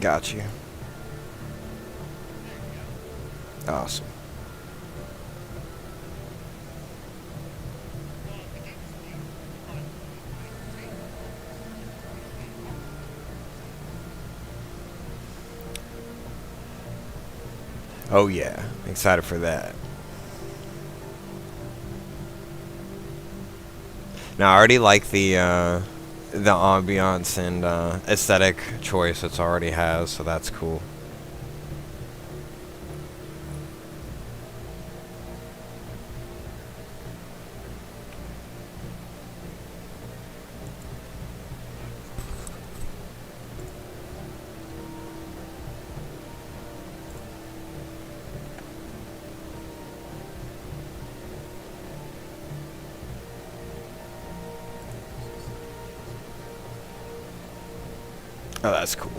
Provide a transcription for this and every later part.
Got you. Awesome. Oh yeah, excited for that. Now I already like the ambiance and aesthetic choice it's already has, so that's cool. Oh, that's cool.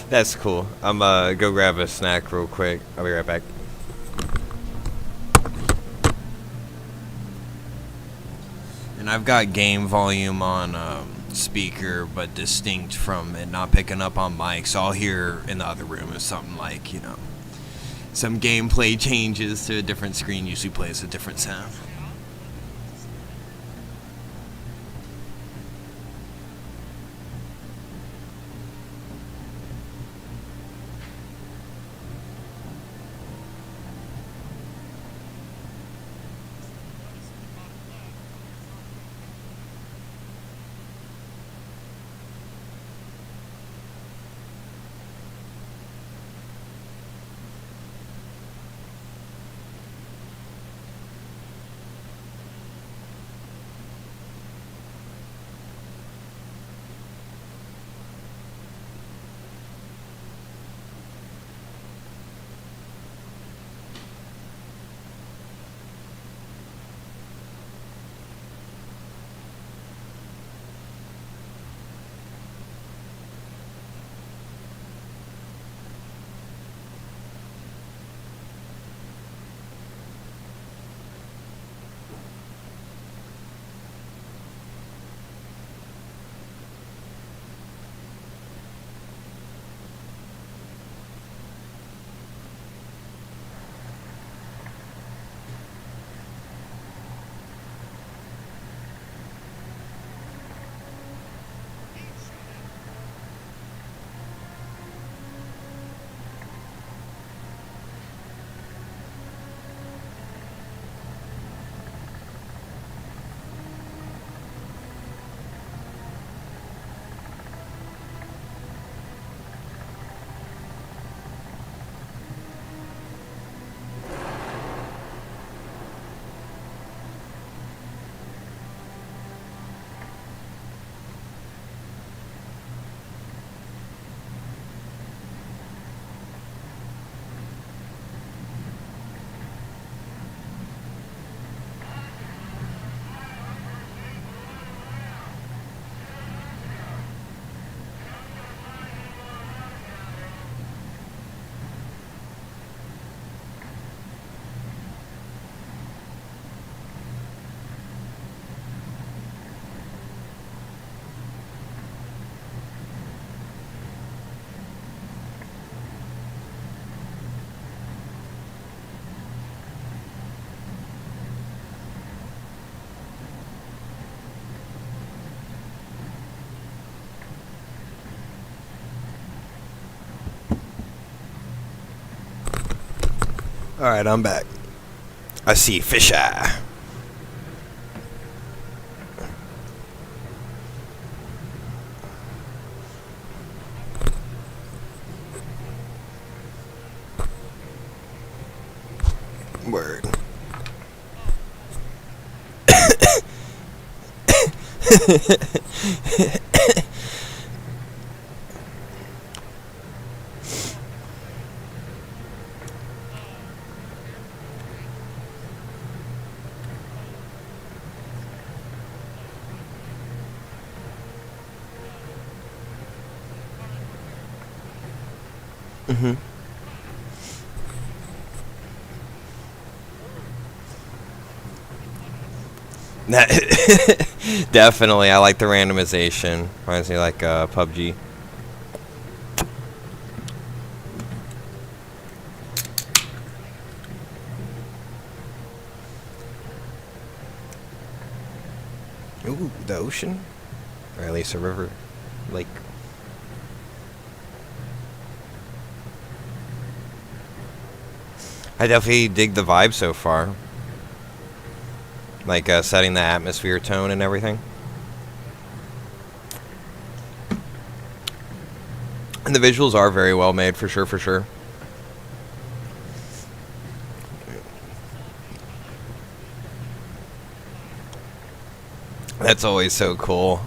That's cool. I'm go grab a snack real quick. I'll be right back. And I've got game volume on speaker, but distinct from it not picking up on mic. So I'll hear in the other room is something like, some gameplay changes to a different screen usually plays a different sound. Alright, I'm back. I see fish eye. Word. Mm-hmm. Definitely, I like the randomization. Reminds me like PUBG. Ooh, the ocean? Or at least a river. Lake. I definitely dig the vibe so far. Like setting the atmosphere tone and everything. And the visuals are very well made, for sure, for sure. That's always so cool.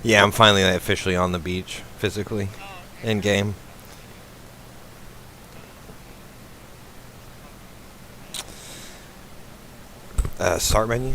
Yeah, I'm finally officially on the beach, physically, in game. Start menu.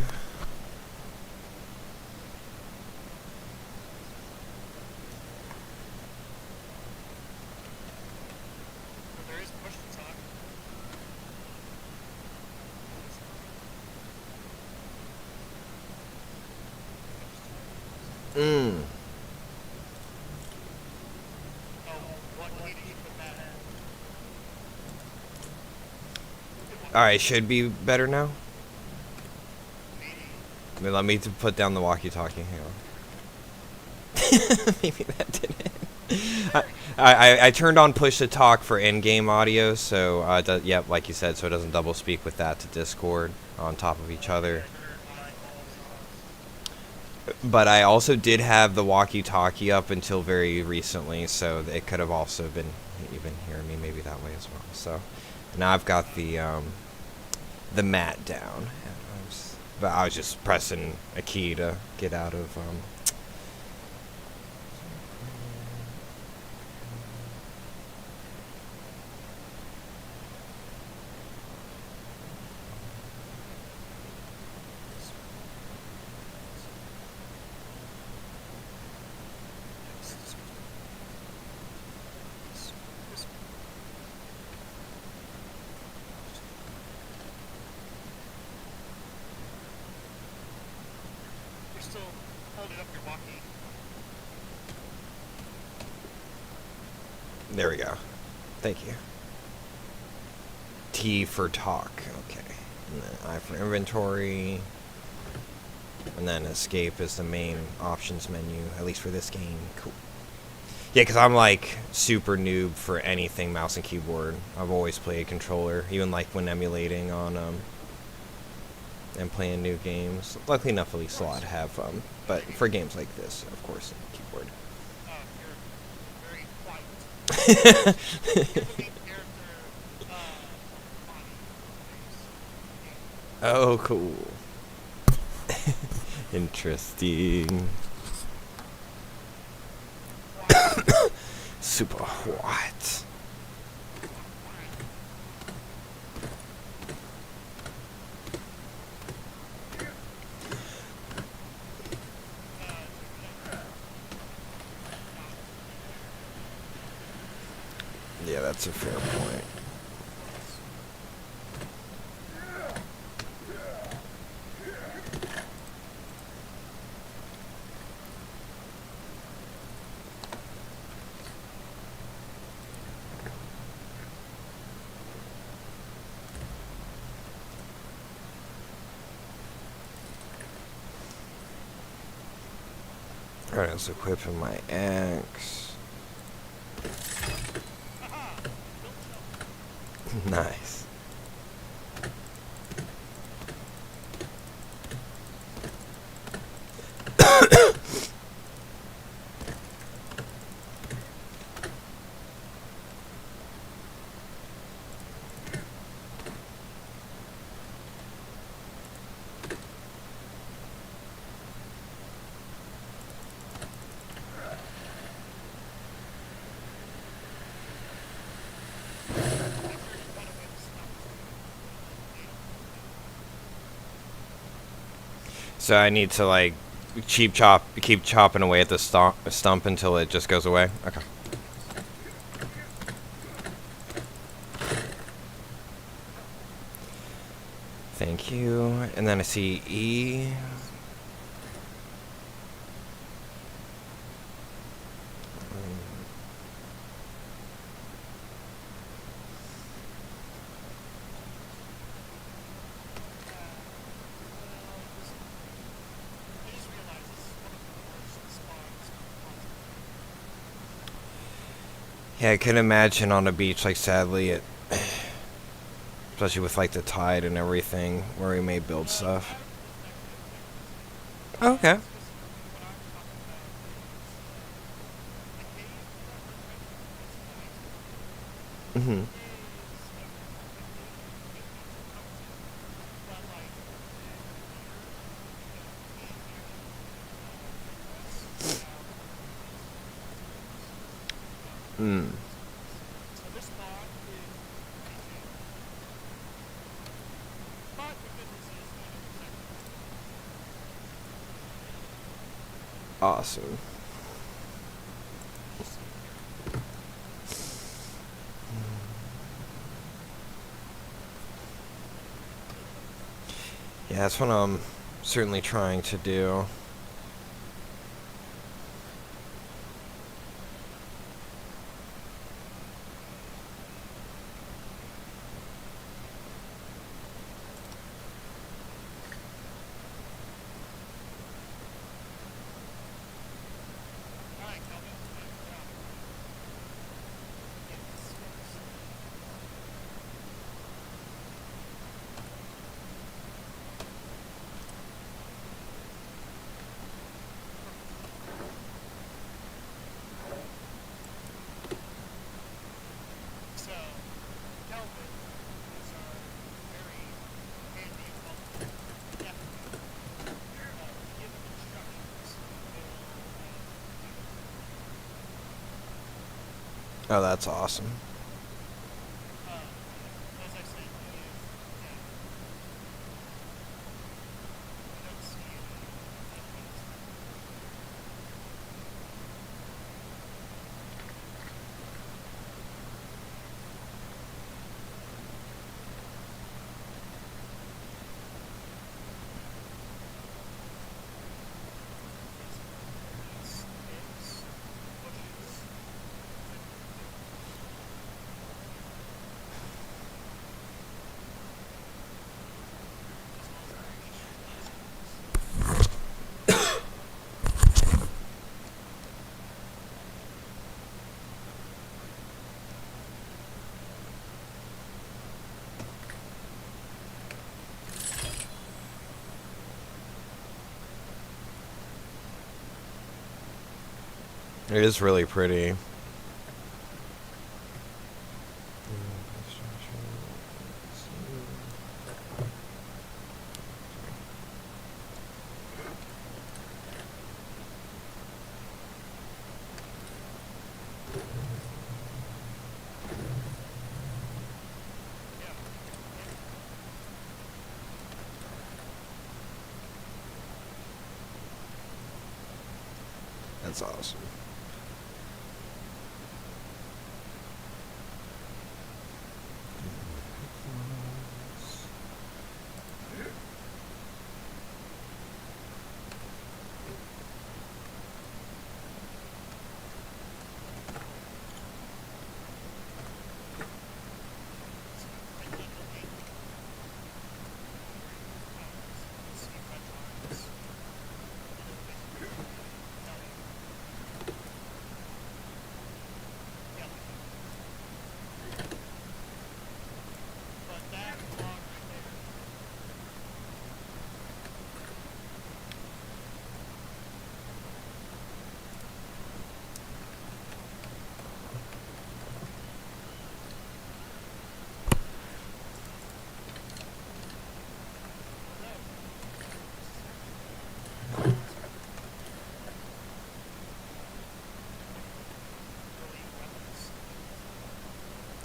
Alright, should be better now. Let me put down the walkie-talkie. Hang on. Maybe that didn't. I turned on push to talk for in-game audio, so yep, like you said, so it doesn't double speak with that to Discord on top of each other. But I also did have the walkie-talkie up until very recently, so it could have also been even hearing me maybe that way as well. So now I've got the mat down. But I was just pressing a key to get out of There we go. Thank you. T for talk. Okay. And then I for inventory. And then escape is the main options menu, at least for this game. Cool. Yeah, because I'm like super noob for anything mouse and keyboard. I've always played controller, even like when emulating on and playing new games. Luckily enough, at least a lot have but for games like this, of course, keyboard. Oh, cool. Interesting. Super hot. Yeah, that's a fair point. Alright, let's equip my axe. Nice. So I need to like keep chopping away at the stump until it just goes away. Okay. Thank you. And then I see E. Yeah, I can imagine on a beach, like, sadly, especially with, like, the tide and everything, where we may build stuff. Okay. Mm-hmm. Mm. Awesome. Yeah, that's what I'm certainly trying to do. Oh, that's awesome. It is really pretty. That's awesome.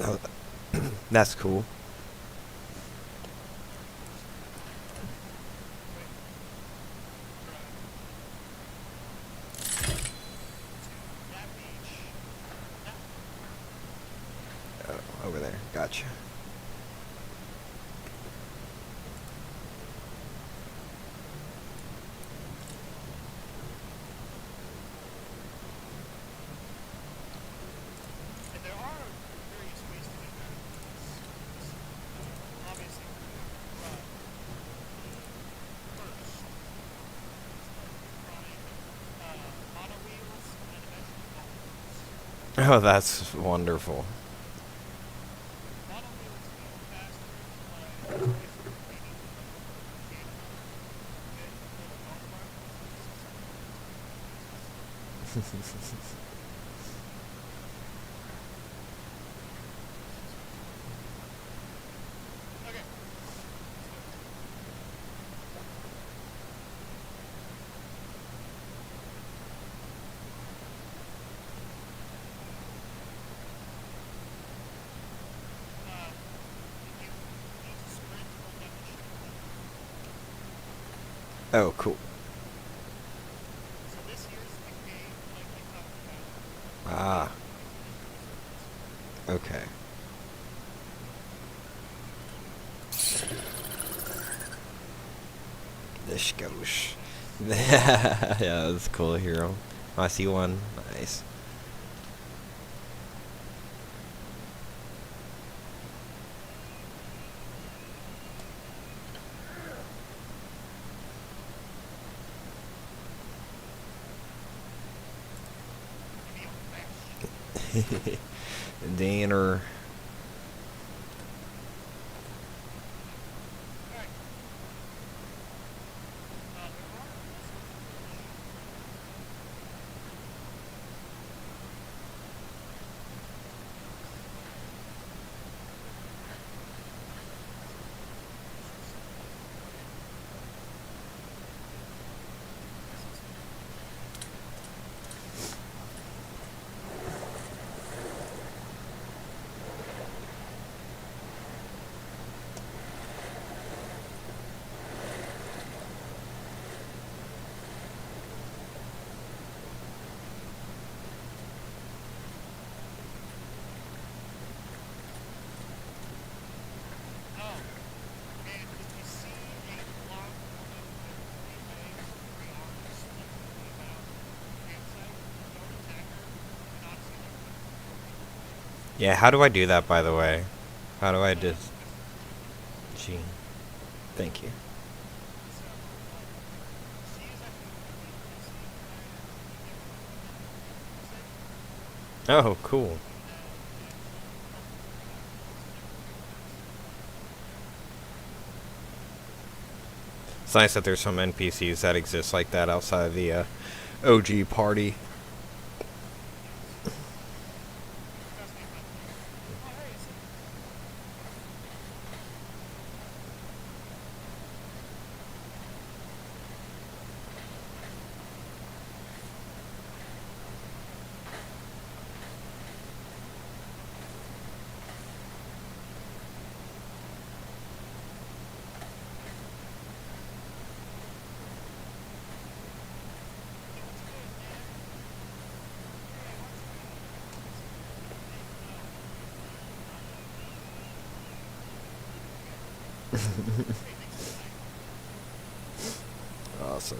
Oh, that's cool. Oh, over there. Gotcha. Oh, that's wonderful. Oh, cool. Ah, okay. This goes. Yeah, that's cool, hero. Oh, I see one. Nice. Danner. Yeah, how do I do that, by the way? How do I just... Gee. Thank you. Oh, cool. It's nice that there's some NPCs that exist like that outside of the OG party. Awesome.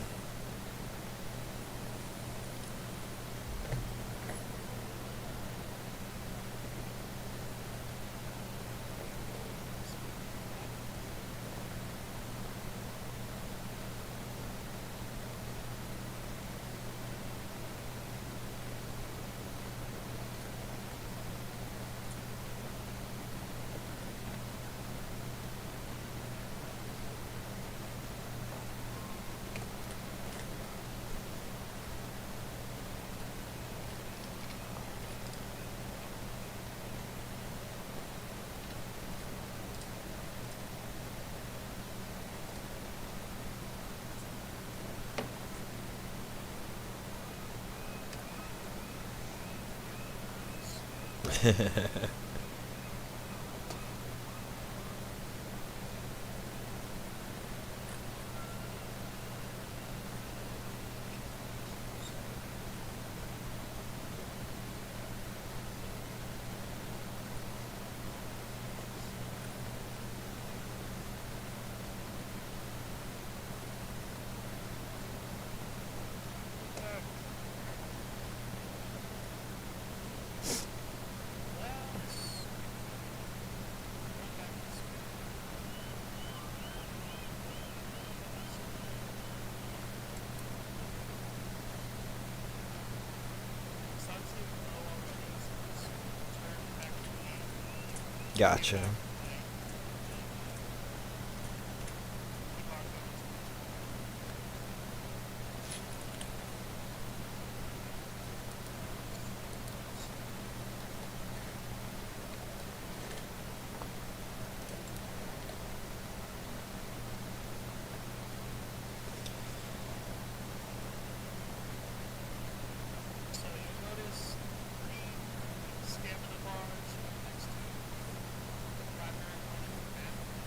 Gotcha.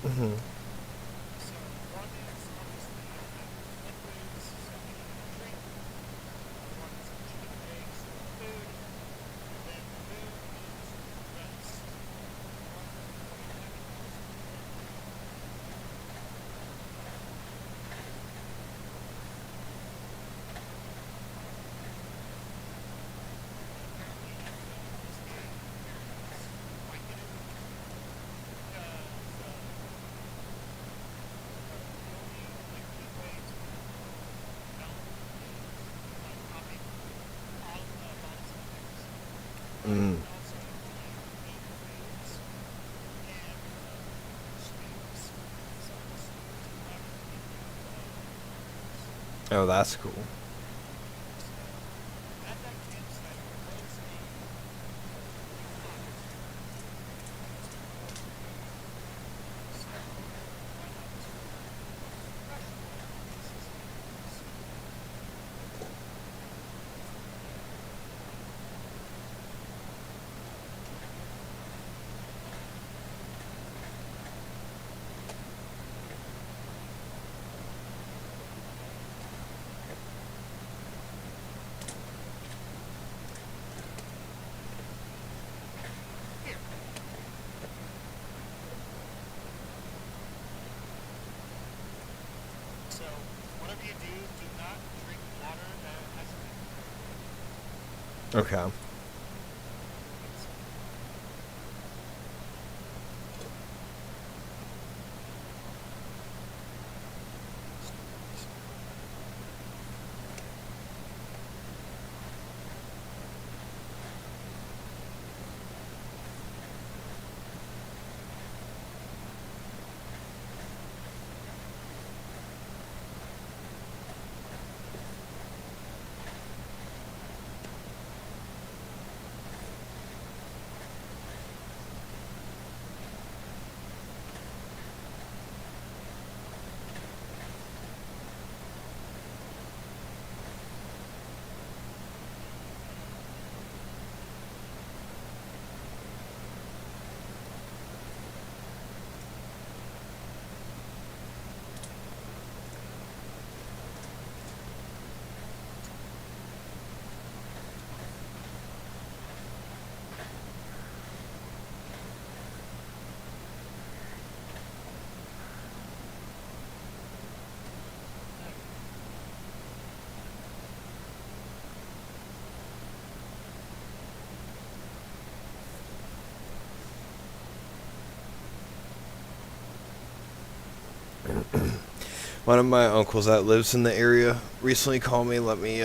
Hmm. Mm. Oh, that's cool. Okay. One of my uncles that lives in the area recently called me. Let me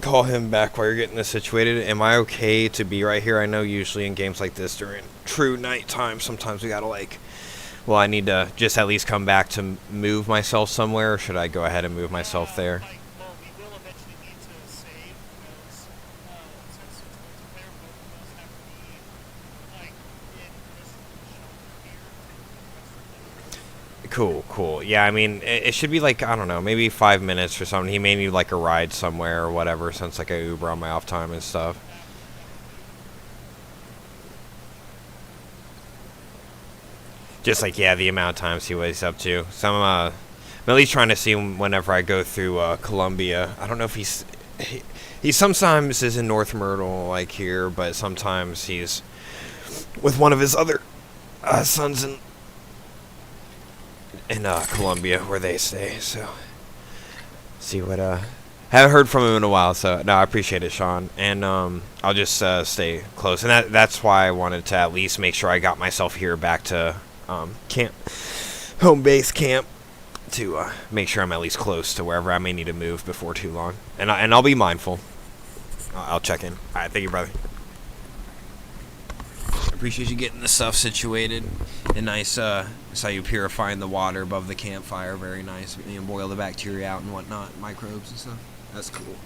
call him back while you're getting this situated. Am I okay to be right here? I know usually in games like this during true nighttime, sometimes we gotta like. Well, I need to just at least come back to move myself somewhere. Or should I go ahead and move myself there? Cool, cool. Yeah, I mean, it should be like, I don't know, maybe 5 minutes or something. He may need like a ride somewhere or whatever, since like a Uber on my off time and stuff. Just like, yeah, the amount of times he wakes up to. So I'm at least trying to see him whenever I go through Columbia. I don't know if he sometimes is in North Myrtle, like here, but sometimes he's with one of his other sons in Columbia where they stay. So see what haven't heard from him in a while. So no, I appreciate it, Sean, and I'll just stay close, and that's why I wanted to at least make sure I got myself here back to camp, home base camp, to make sure I'm at least close to wherever I may need to move before too long, and I'll be mindful. I'll check in. All right, thank you, brother. Appreciate you getting the stuff situated. And nice, saw you purifying the water above the campfire. Very nice. You know, boil the bacteria out and whatnot, microbes and stuff. That's cool.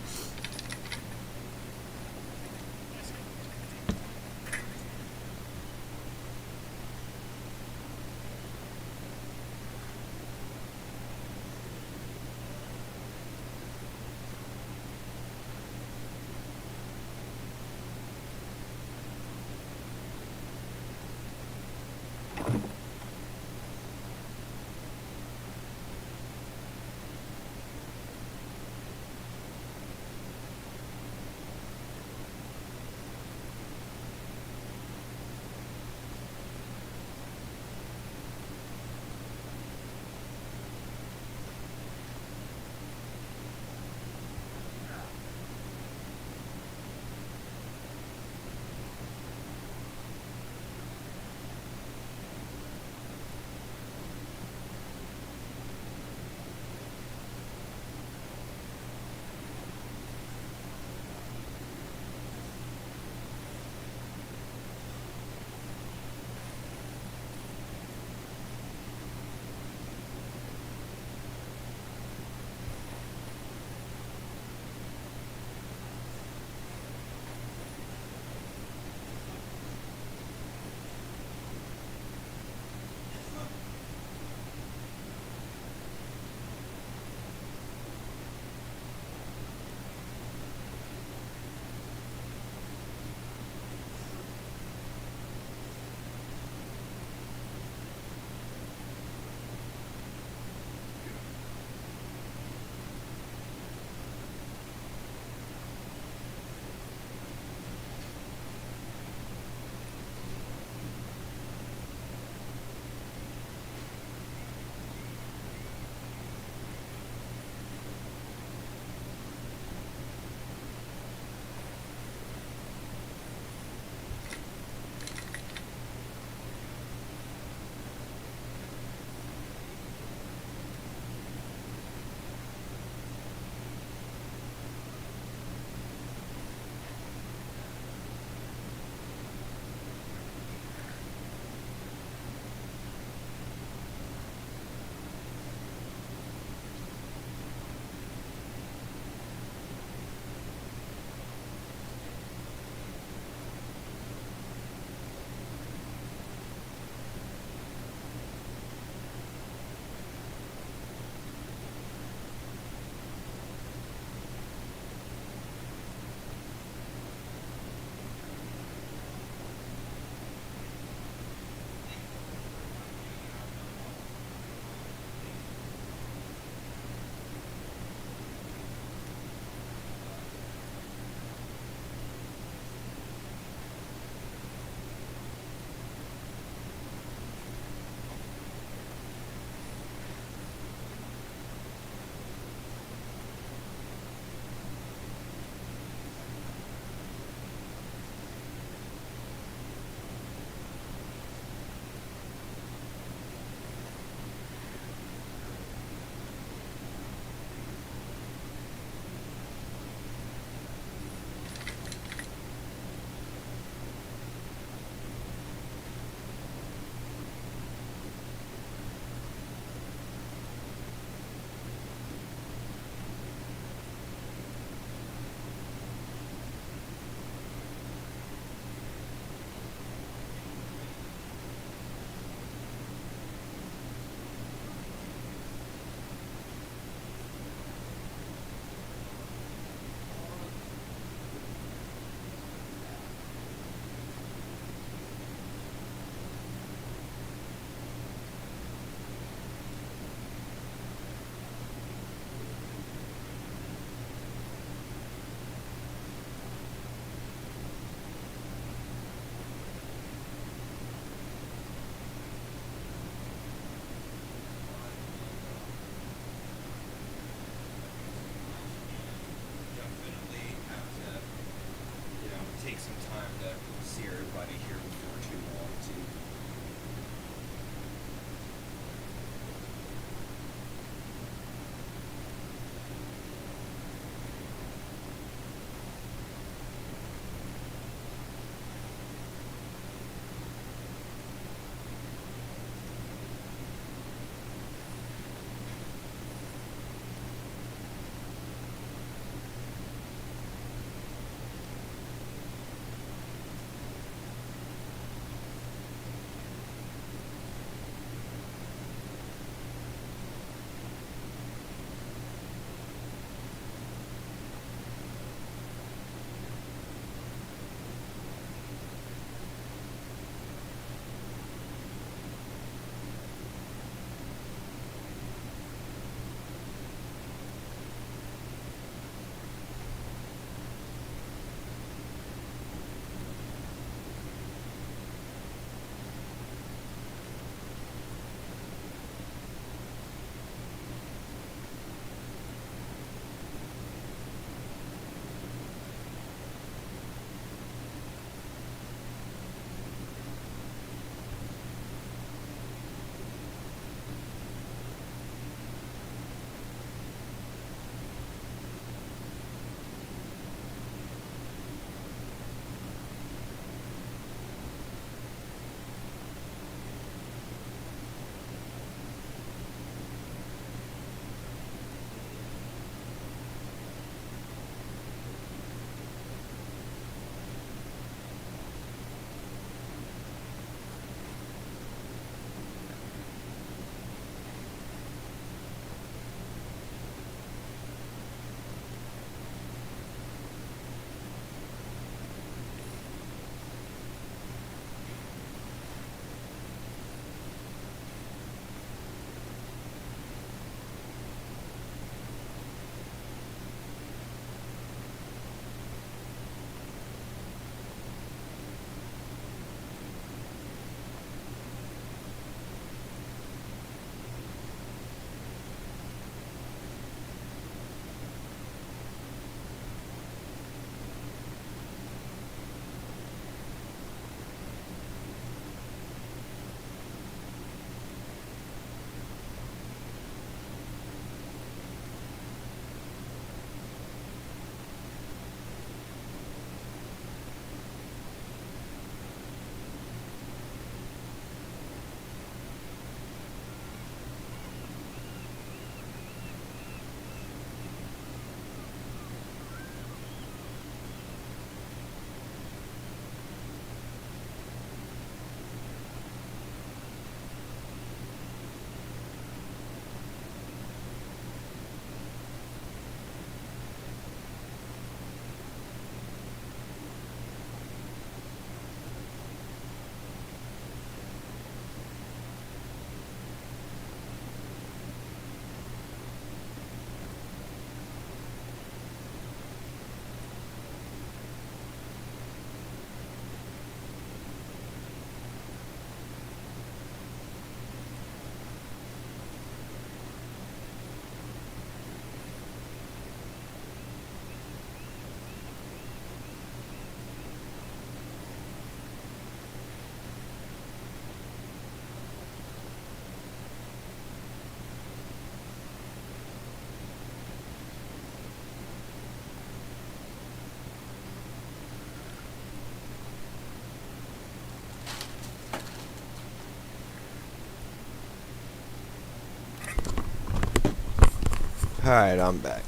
Alright, I'm back.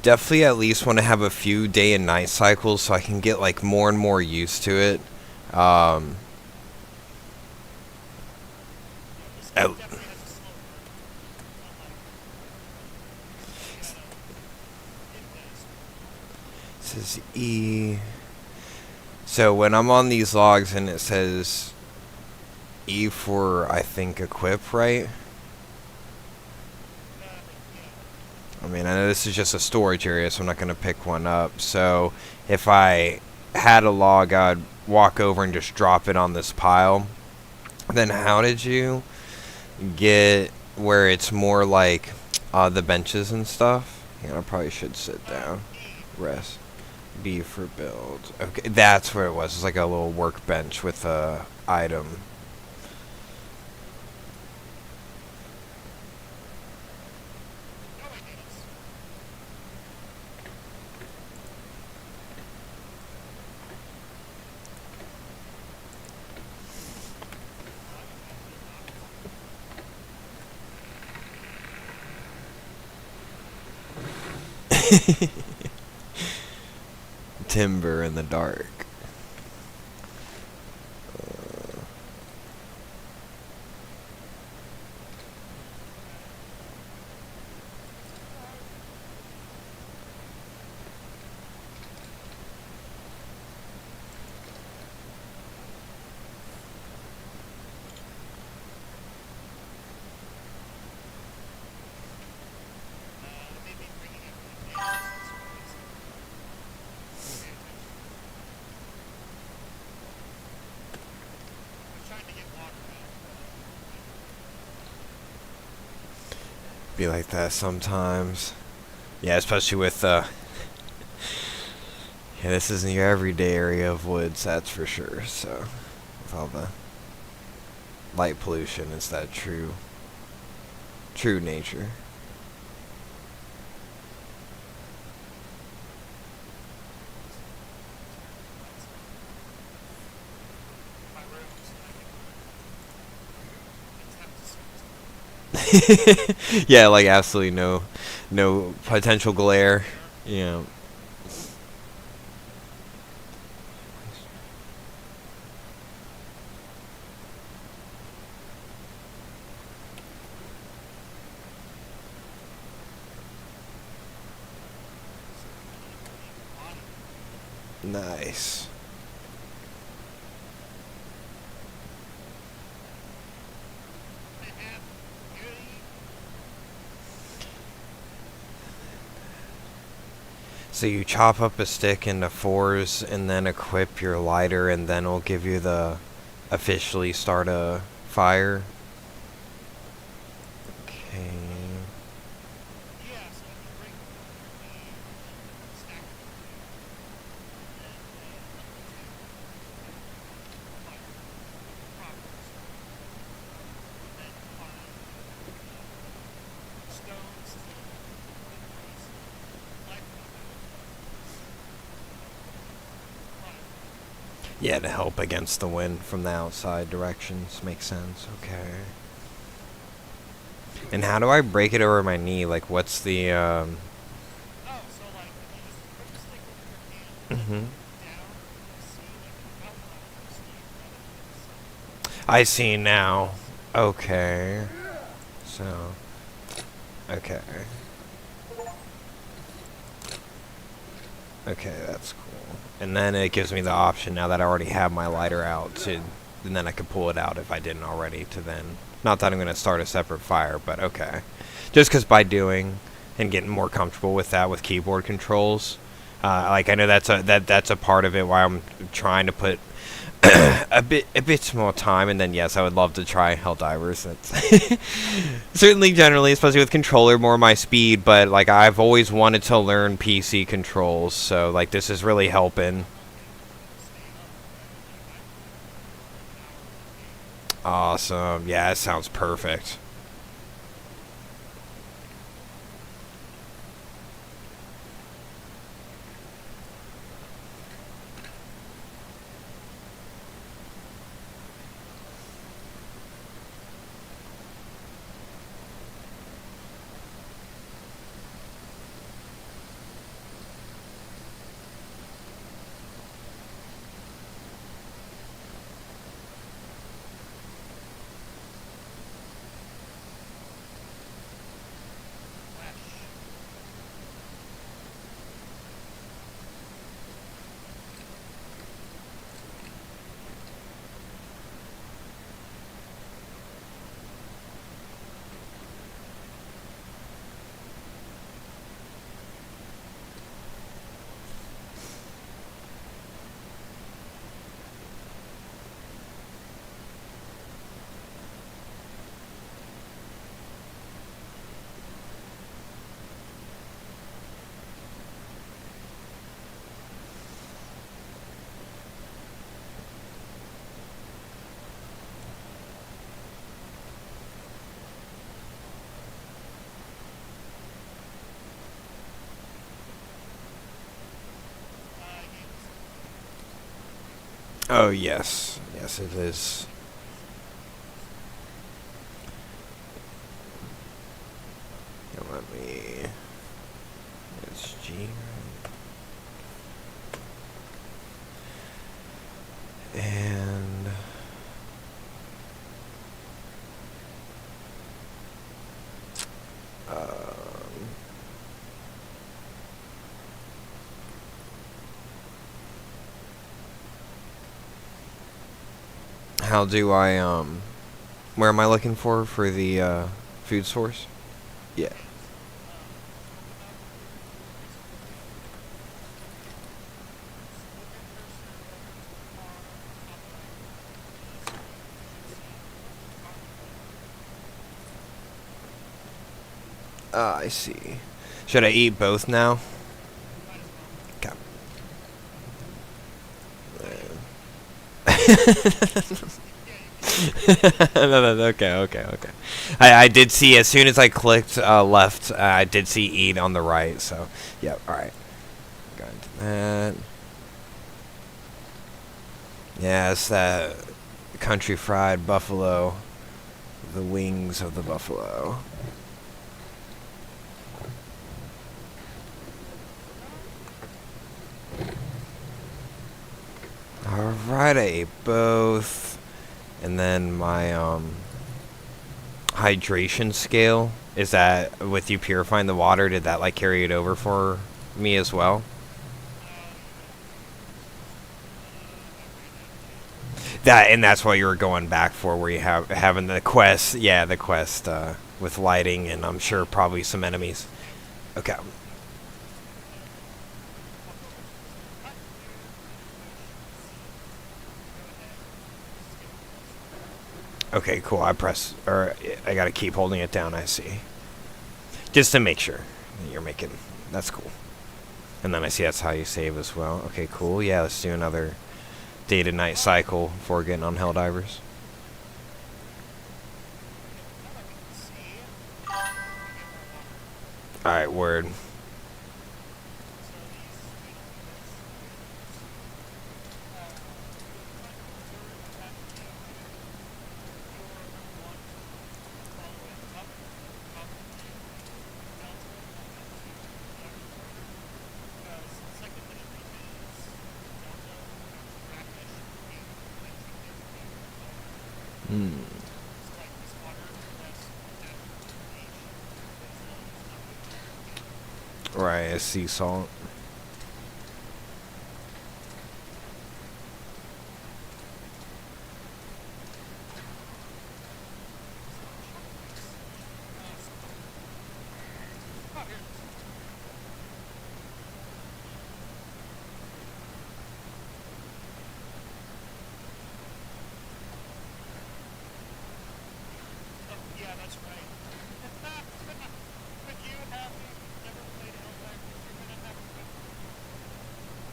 Definitely at least want to have a few day and night cycles so I can get like more and more used to it. At, says E. So when I'm on these logs and it says E for, I think, equip, right? I mean, I know this is just a storage area, so I'm not going to pick one up. So if I had a log, I'd walk over and just drop it on this pile. Then how did you get where it's more like the benches and stuff? Yeah, I probably should sit down. Rest. B for build. Okay, that's where it was. It's like a little workbench with a item. Timber in the dark. Be like that sometimes. Yeah, especially with yeah, this isn't your everyday area of woods, that's for sure. So with all the light pollution, it's that true nature. Yeah, like absolutely no potential glare. You know. Nice. So you chop up a stick into fours and then equip your lighter and then it'll give you the officially start a fire. Okay. Yeah, to help against the wind from the outside directions. Makes sense. Okay. And how do I break it over my knee? Like, what's the, Mhm. I see now. Okay. So. Okay. Okay, that's cool. And then it gives me the option, now that I already have my lighter out, to, and then I could pull it out if I didn't already, to then, not that I'm going to start a separate fire, but okay. Just because by doing and getting more comfortable with that with keyboard controls, like I know that's a part of it why I'm trying to put a bit more time, and then yes, I would love to try Helldivers. That's certainly generally, especially with controller, more my speed. But like I've always wanted to learn PC controls, so like this is really helping. Awesome, yeah, it sounds perfect. Oh, yes. Yes, it is. Let me... It's G. And... how do I, where am I looking for the, food source? Yeah. I see. Should I eat both now? Okay. Okay. I did see, as soon as I clicked left, I did see eat on the right, so, yep, alright. Got into that. Yeah, it's that country fried buffalo. The wings of the buffalo. Alright, I ate both. And then my hydration scale, is that with you purifying the water, did that like carry it over for me as well? That's what you were going back for, where you have having the quest, yeah, the quest with lighting, and I'm sure probably some enemies. Okay. Okay, cool. I gotta keep holding it down. I see. Just to make sure that you're making. That's cool. And then I see that's how you save as well. Okay, cool. Yeah, let's do another day to night cycle before getting on Helldivers. Alright, word. Hmm. Right, sea salt.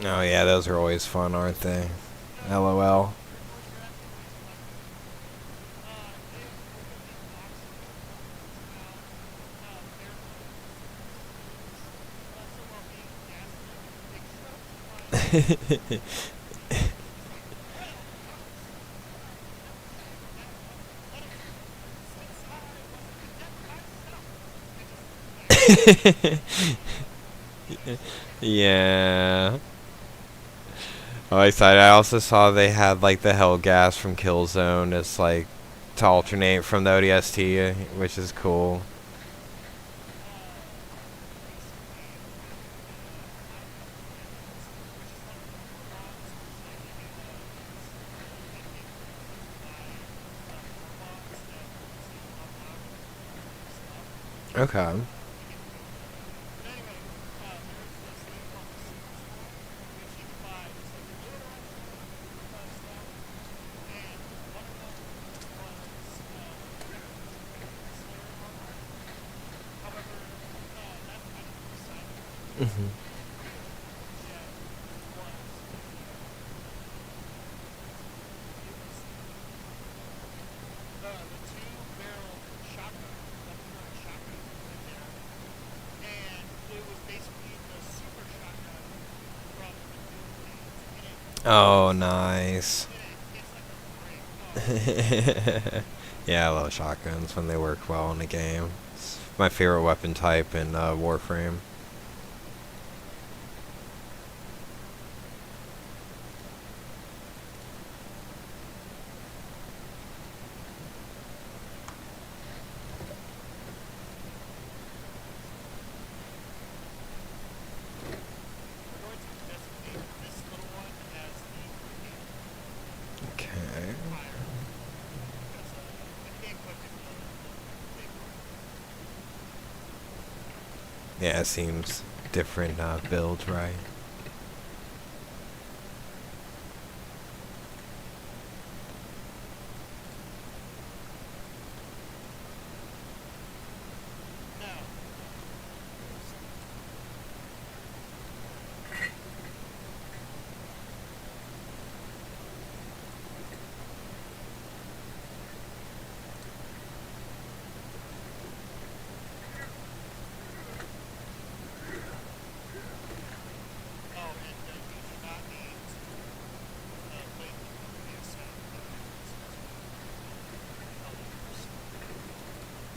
Oh yeah, those are always fun, aren't they? LOL. Yeah. Oh, I also saw they had like the hell gas from Killzone. It's like to alternate from the ODST, which is cool. Okay. Hmm. Oh, nice. Yeah, I love shotguns when they work well in a game. It's my favorite weapon type in Warframe. Okay. Yeah, it seems different builds, right?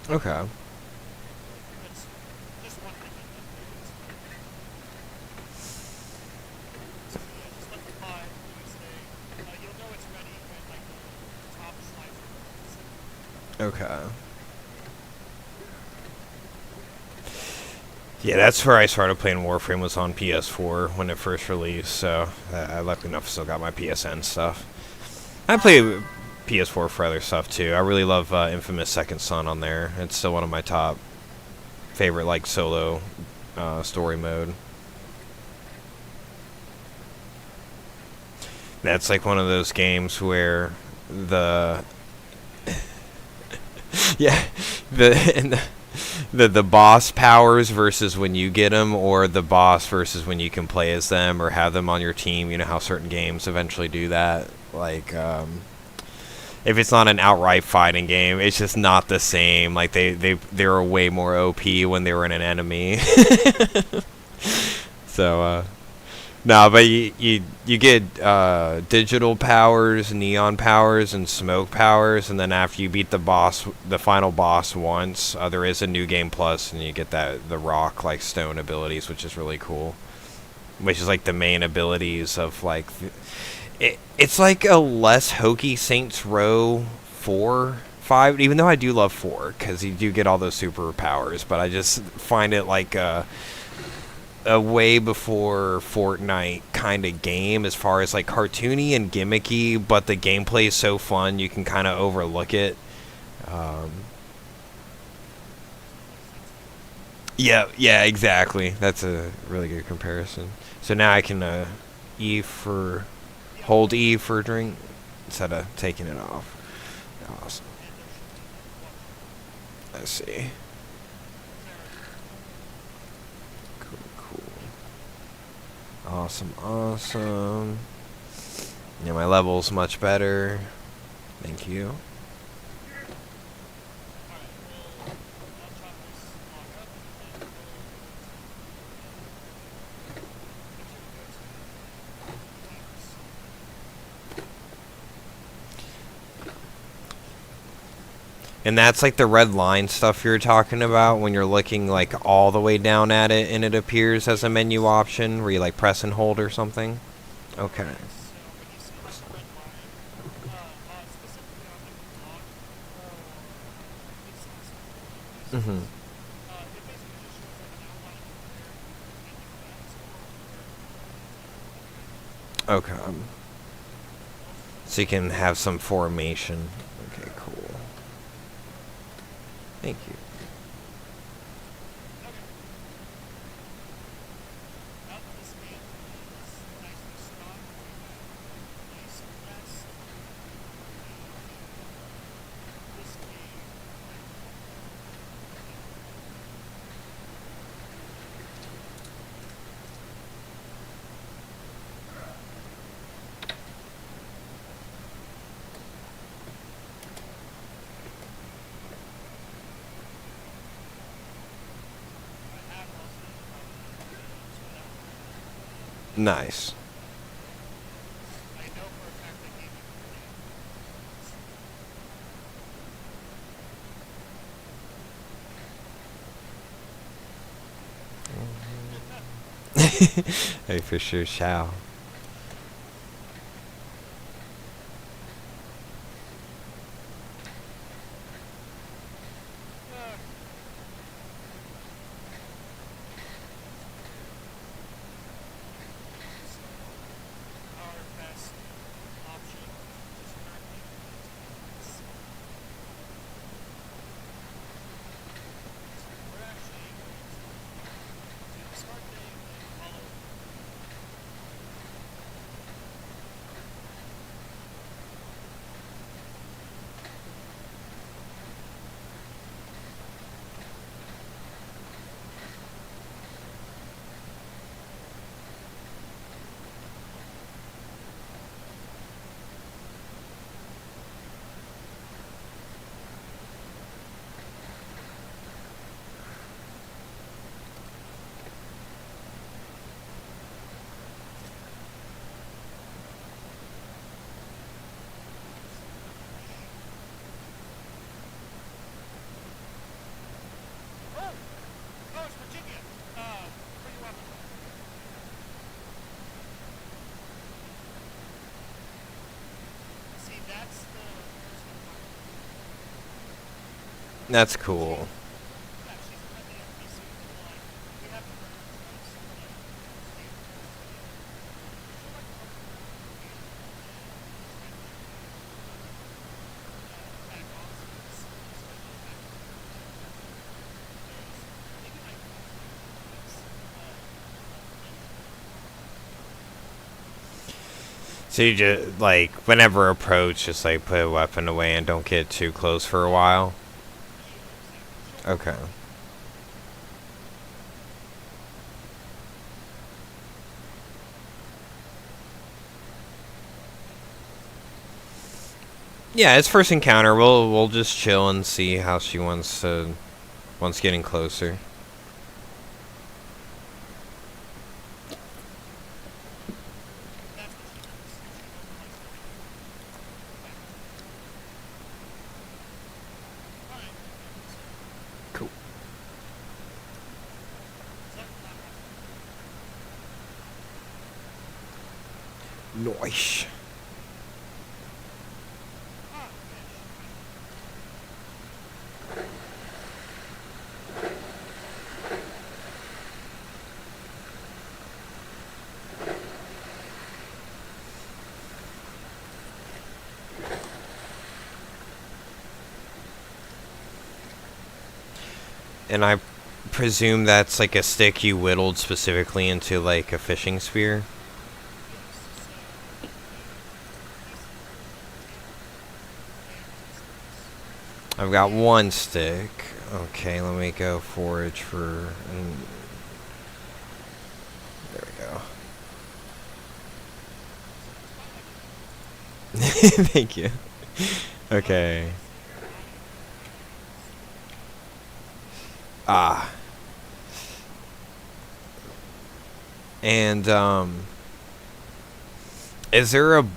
Okay. Okay. Yeah, that's where I started playing Warframe was on PS4 when it first released, so I luckily enough still got my PSN stuff. I play PS4 for other stuff too. I really love Infamous Second Son on there. It's still one of my top favorite like solo story mode. That's like one of those games where the yeah the boss powers versus when you get them, or the boss versus when you can play as them or have them on your team. You know how certain games eventually do that. Like if it's not an outright fighting game, it's just not the same. Like they're way more OP when they were in an enemy. So no, but you get digital powers, neon powers, and smoke powers, and then after you beat the boss, the final boss once, there is a new game plus, and you get the rock like stone abilities, which is really cool. Which is like the main abilities of like it's like a less hokey Saints Row 4, 5. Even though I do love 4 because you do get all those superpowers, but I just find it like a way before Fortnite kind of game as far as like cartoony and gimmicky, but the gameplay is so fun you can kind of overlook it. Um, yeah, exactly. That's a really good comparison. So now I can E for hold E for drink instead of taking it off. Awesome. Let's see. Cool. Awesome. Yeah, my level's much better. Thank you. And that's like the red line stuff you're talking about when you're looking like all the way down at it and it appears as a menu option where you like press and hold or something. Okay. Mhm. Okay. So you can have some formation. Okay, cool. Thank you. Nice. I for sure shall. That's cool. So you just, like, whenever approach, just, like, put a weapon away and don't get too close for a while? Okay. Yeah, it's first encounter. We'll just chill and see how she wants getting closer. Cool. Nice. And I presume that's like a stick you whittled specifically into like a fishing spear? I've got one stick. Okay, let me go forage for... there we go. Thank you. Okay. And, is there a...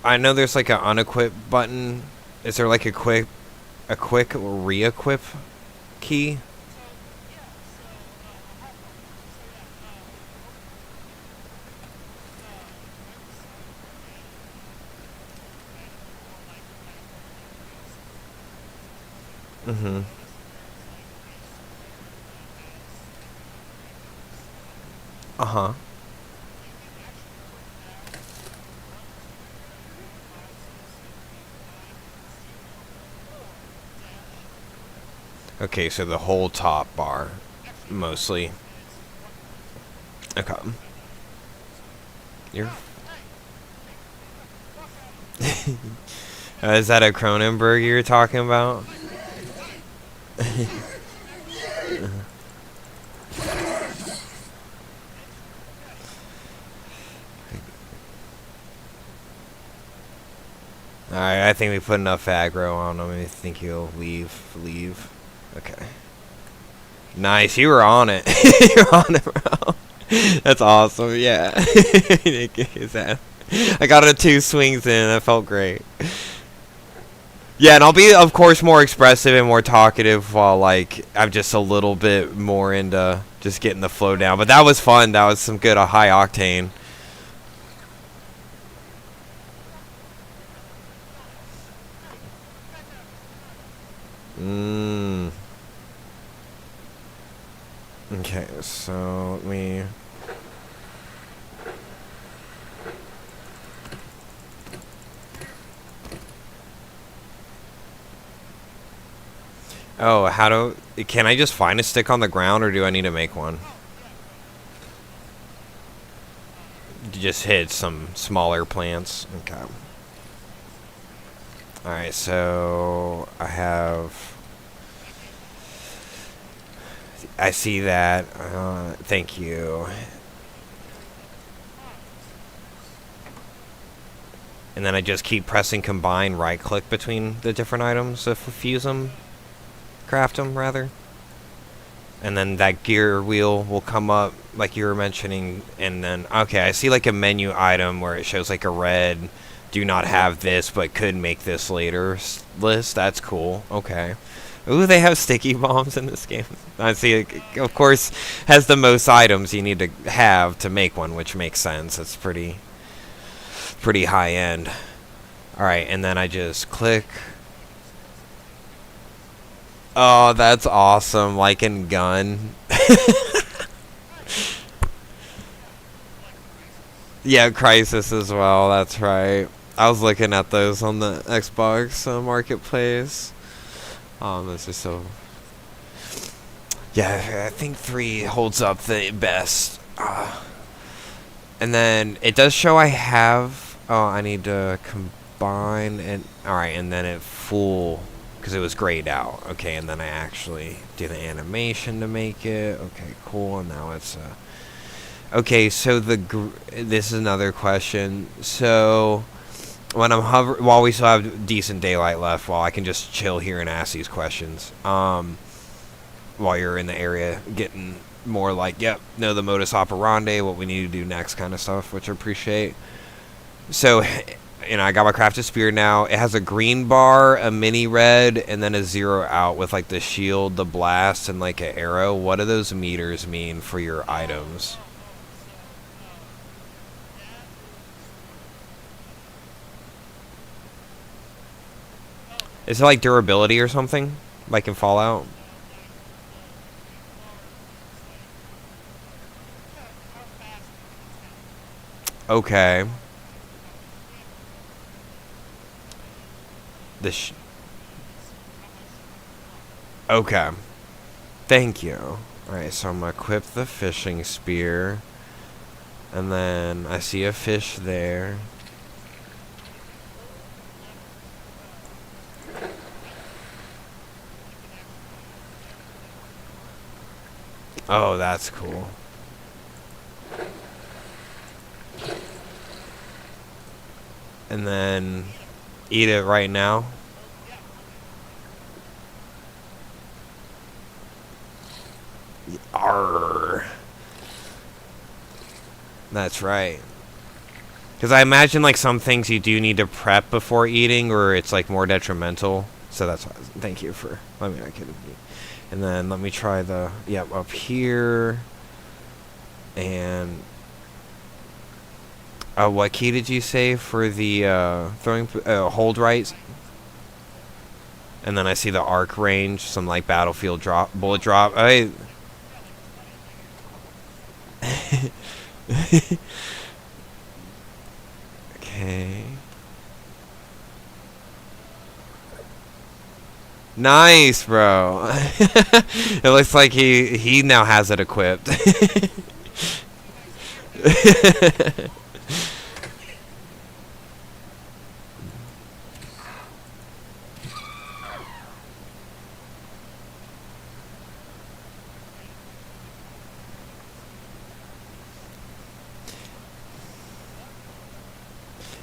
I know there's like an unequip button. Is there like a quick re-equip key? Mm-hmm. Uh-huh. Okay, so the whole top bar, mostly. Okay. You're... is that a Cronenberg you're talking about? Alright, I think we put enough aggro on him. I think he'll leave. Okay. Nice, you were on it. You were on it, bro. That's awesome, yeah. I got it 2 swings in, that felt great. Yeah, and I'll be, of course, more expressive and more talkative while, like, I'm just a little bit more into Just getting the flow down. But that was fun. That was some good high octane. Okay, so let me... Oh, how do... Can I just find a stick on the ground, or do I need to make one? Just hit some smaller plants. Okay. Alright, so... I see that. Thank you. And then I just keep pressing combine, right-click between the different items to fuse them. Craft them, rather. And then that gear wheel will come up, like you were mentioning. And then, okay, I see like a menu item where it shows like a red, do not have this, but could make this later list. That's cool. Okay. Ooh, they have sticky bombs in this game. I see it, of course, has the most items you need to have to make one, which makes sense. It's pretty high end. Alright, and then I just click. Oh, that's awesome. Like in Gun. Yeah, Crisis as well. That's right. I was looking at those on the Xbox Marketplace. This is so... Yeah, I think 3 holds up the best. And then it does show I have... Oh, I need to combine and... Alright, and then it full... Because it was grayed out. Okay, and then I actually do the animation to make it. Okay, cool. And now it's... Okay, so this is another question. So... When I'm while we still have decent daylight left, while I can just chill here and ask these questions, while you're in the area, getting more like, yep, know the modus operandi, what we need to do next kind of stuff, which I appreciate. So, you know, I got my crafted spear now. It has a green bar, a mini red, and then a 0 out with like the shield, the blast, and like an arrow. What do those meters mean for your items? Is it like durability or something? Like in Fallout? Okay. Okay. Thank you. Alright, so I'm gonna equip the fishing spear. And then I see a fish there. Oh, that's cool. And then eat it right now. Arr. That's right. Because I imagine like some things you do need to prep before eating, or it's like more detrimental. So that's why. Thank you for. I mean, I can. And then let me try the, yep, up here. And what key did you say for the throwing, hold right? And then I see the arc range, some like battlefield drop, bullet drop. Okay. Nice, bro. It looks like he now has it equipped.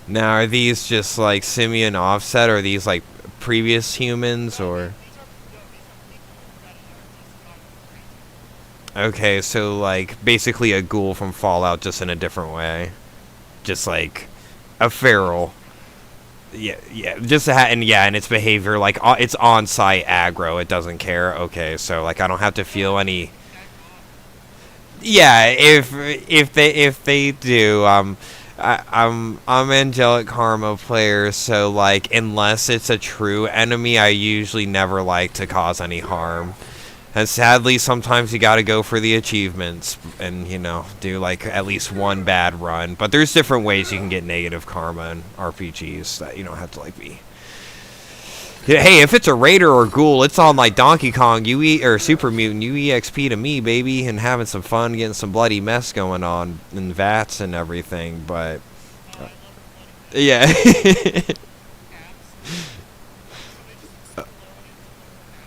Now, are these just like simian offset, or are these like previous humans, or? Okay, so like basically a ghoul from Fallout, just in a different way, just like a feral. Yeah, just and its behavior, like it's on-site aggro. It doesn't care. Okay, so like I don't have to feel any. Yeah, if they do, I'm angelic karma player, so like unless it's a true enemy, I usually never like to cause any harm. And sadly, sometimes you got to go for the achievements and do like at least one bad run. But there's different ways you can get negative karma in RPGs that you don't have to like be. Yeah, hey, if it's a raider or ghoul, it's on like Donkey Kong, or Super Mutant, EXP to me, baby, and having some fun, getting some bloody mess going on and VATs and everything. But yeah,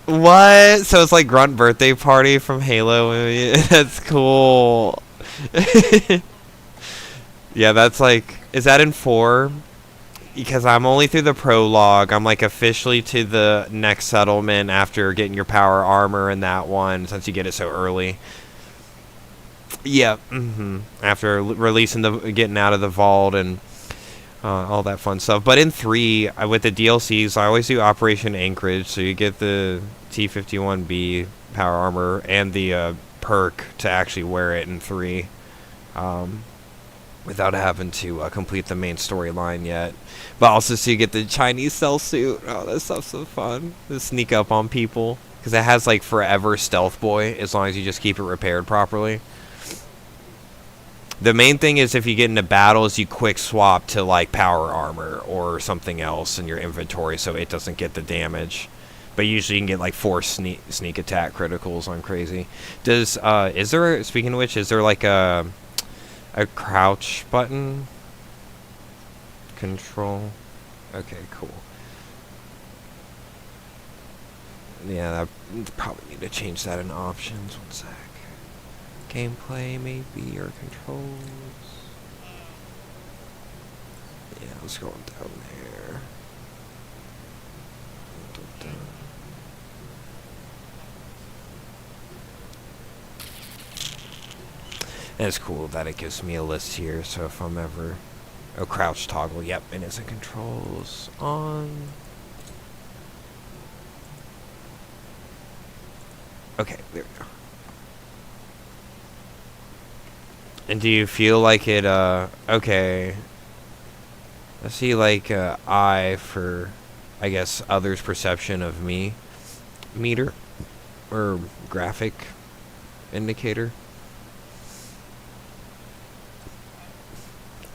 what? So it's like Grunt Birthday Party from Halo. That's cool. Yeah, that's like, is that in 4? Because I'm only through the prologue. I'm like officially to the next settlement after getting your power armor in that one, since you get it so early. Yeah, after releasing getting out of the vault and all that fun stuff. But in 3, with the DLCs, I always do Operation Anchorage, so you get the T-51B power armor and the perk to actually wear it in 3. Without having to complete the main storyline yet. But also so you get the Chinese cell suit. Oh, that stuff's so fun. To sneak up on people. Because it has like forever stealth boy, as long as you just keep it repaired properly. The main thing is if you get into battles, you quick swap to like power armor or something else in your inventory so it doesn't get the damage. But usually you can get like 4 sneak attack criticals on crazy. Is there, speaking of which, is there like a crouch button? Control. Okay, cool. Yeah, I probably need to change that in options. One sec. Gameplay, maybe, or controls. Yeah, let's go down there. And it's cool that it gives me a list here, so if I'm ever... Oh, crouch toggle, yep, and it's in controls on... Okay, there we go. And do you feel like it, okay. I see, like, I for, I guess, others' perception of me meter, or graphic indicator.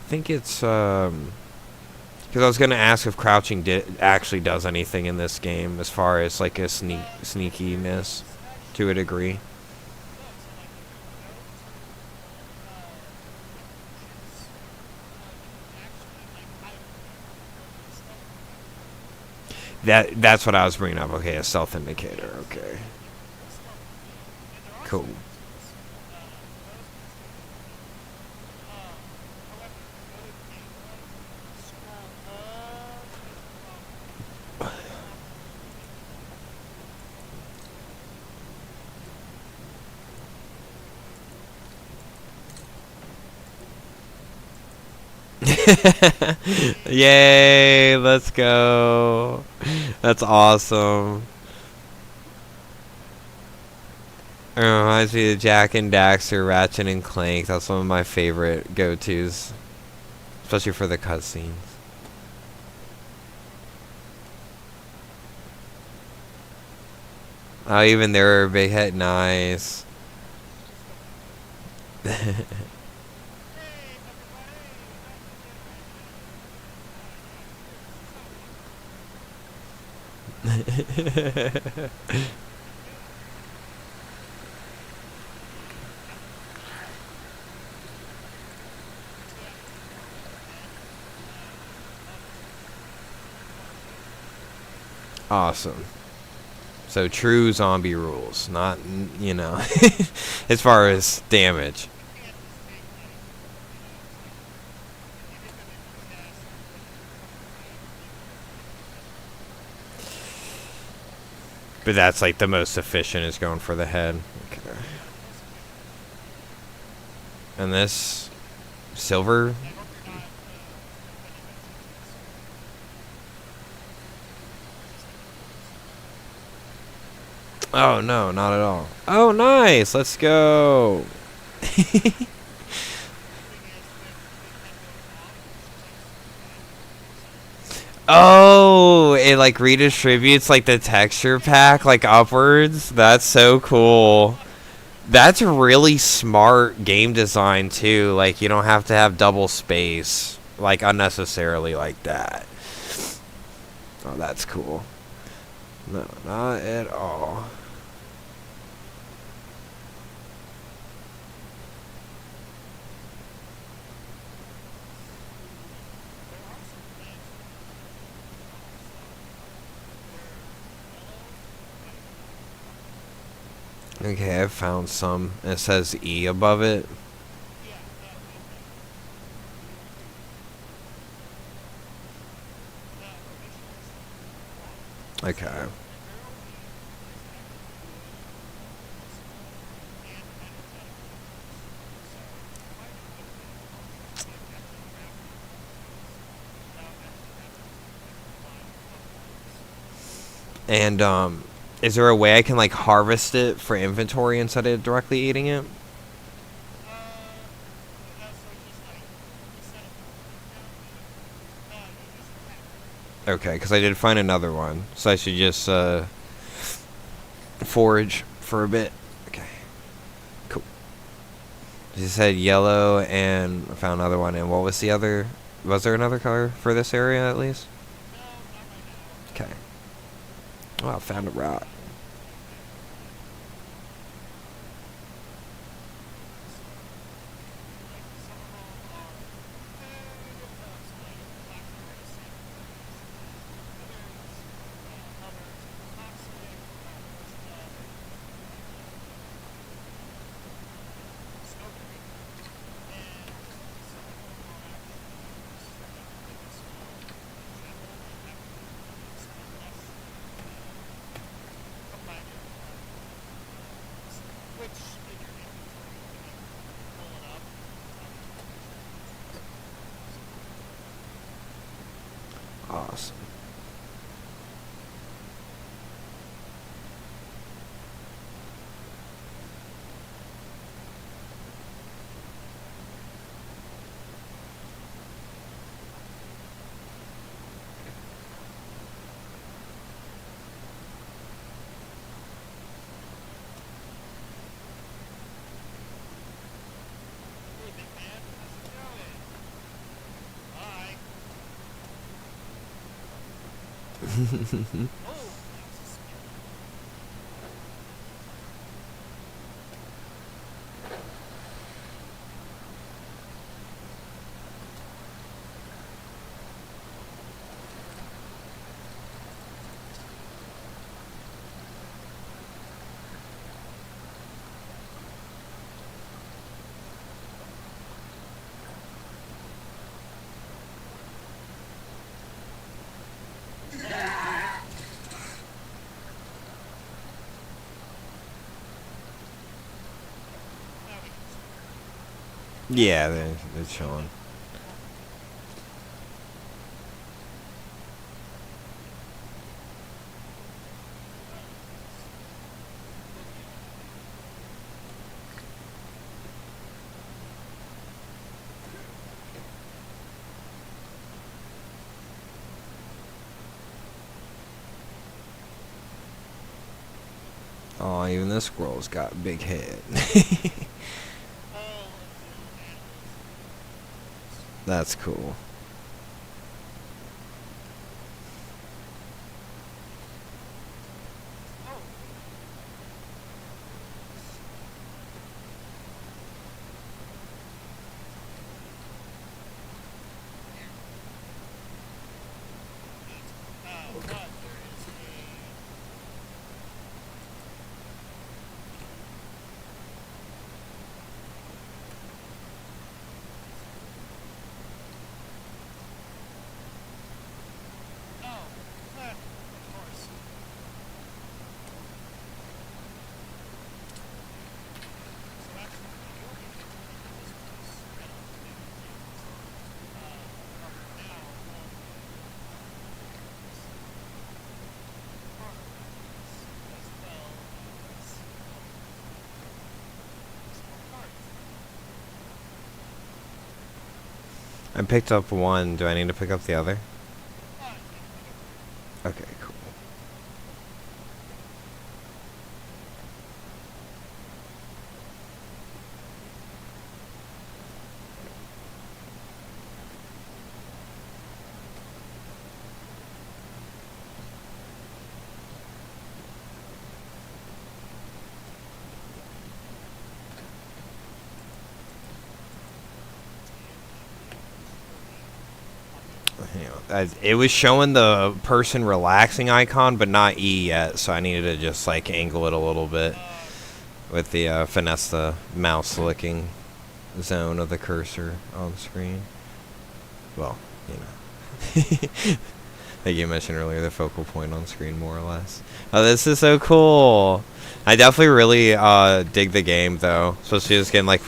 I think it's, because I was going to ask if crouching actually does anything in this game as far as, like, a sneakiness to a degree. That's what I was bringing up. Okay, a stealth indicator. Okay. Cool. Yay, let's go. That's awesome. It reminds me of Jack and Daxter, Ratchet and Clank. That's one of my favorite go-tos, especially for the cutscenes. Oh, even they were big head. Nice. Awesome. So true zombie rules, not, as far as damage. But that's like the most efficient is going for the head. Okay. And this silver. Oh no, not at all. Oh nice, let's go. Oh, it like redistributes like the texture pack like upwards. That's so cool. That's really smart game design too. Like you don't have to have double space like unnecessarily like that. Oh, that's cool. No, not at all. Okay, I found some. It says E above it. Okay. And is there a way I can like harvest it for inventory instead of directly eating it? Okay, because I did find another one, so I should just forage for a bit. Okay, cool. You said yellow, and I found another one. And what was the other? Was there another color for this area at least? Okay. Oh, I found a rock. Awesome. Yeah, they're chilling. Oh, even this squirrel's got a big head. That's cool. I picked up one. Do I need to pick up the other? Okay, cool. It was showing the person relaxing icon, but not E yet, so I needed to just like angle it a little bit with the finesse the mouse licking zone of the cursor on screen. Well, you know, like you mentioned earlier, the focal point on screen, more or less. Oh, this is so cool. I definitely really dig the game, though, especially just getting like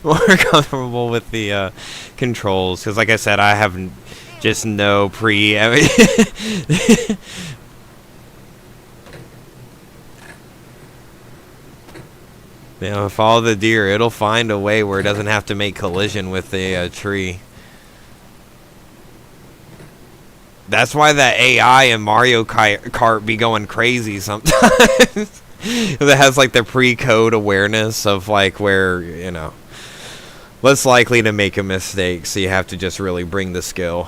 more comfortable with the controls, because like I said, I have just no pre. I mean, you know, follow the deer. It'll find a way where it doesn't have to make collision with the tree. That's why that AI in Mario Kart be going crazy sometimes. It has like the pre-code awareness of like where, you know, less likely to make a mistake, so you have to just really bring the skill.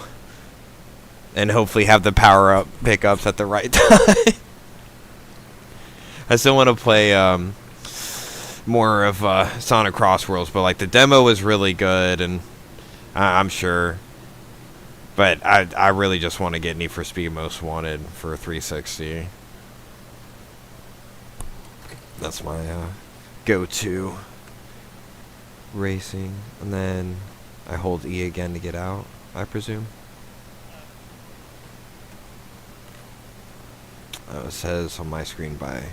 And hopefully have the power-up pickups at the right time. I still want to play more of Sonic Cross Worlds, but like the demo was really good, and I'm sure. But I really just want to get Need for Speed Most Wanted for 360. That's my go-to racing. And then I hold E again to get out, I presume. Oh, it says on my screen by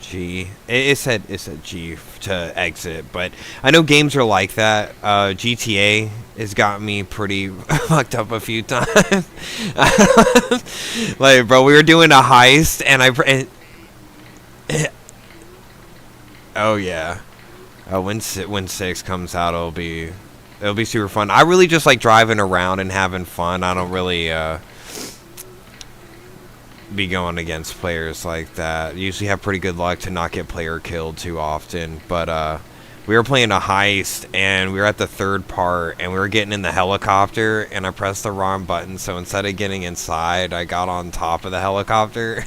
G. It said G to exit, but I know games are like that. GTA has got me pretty fucked up a few times. Like, bro, we were doing a heist, and oh yeah, when 6 comes out, it'll be super fun. I really just like driving around and having fun. I don't really be going against players like that. Usually have pretty good luck to not get player killed too often, but we were playing a heist, and we were at the third part, and we were getting in the helicopter, and I pressed the wrong button, so instead of getting inside, I got on top of the helicopter.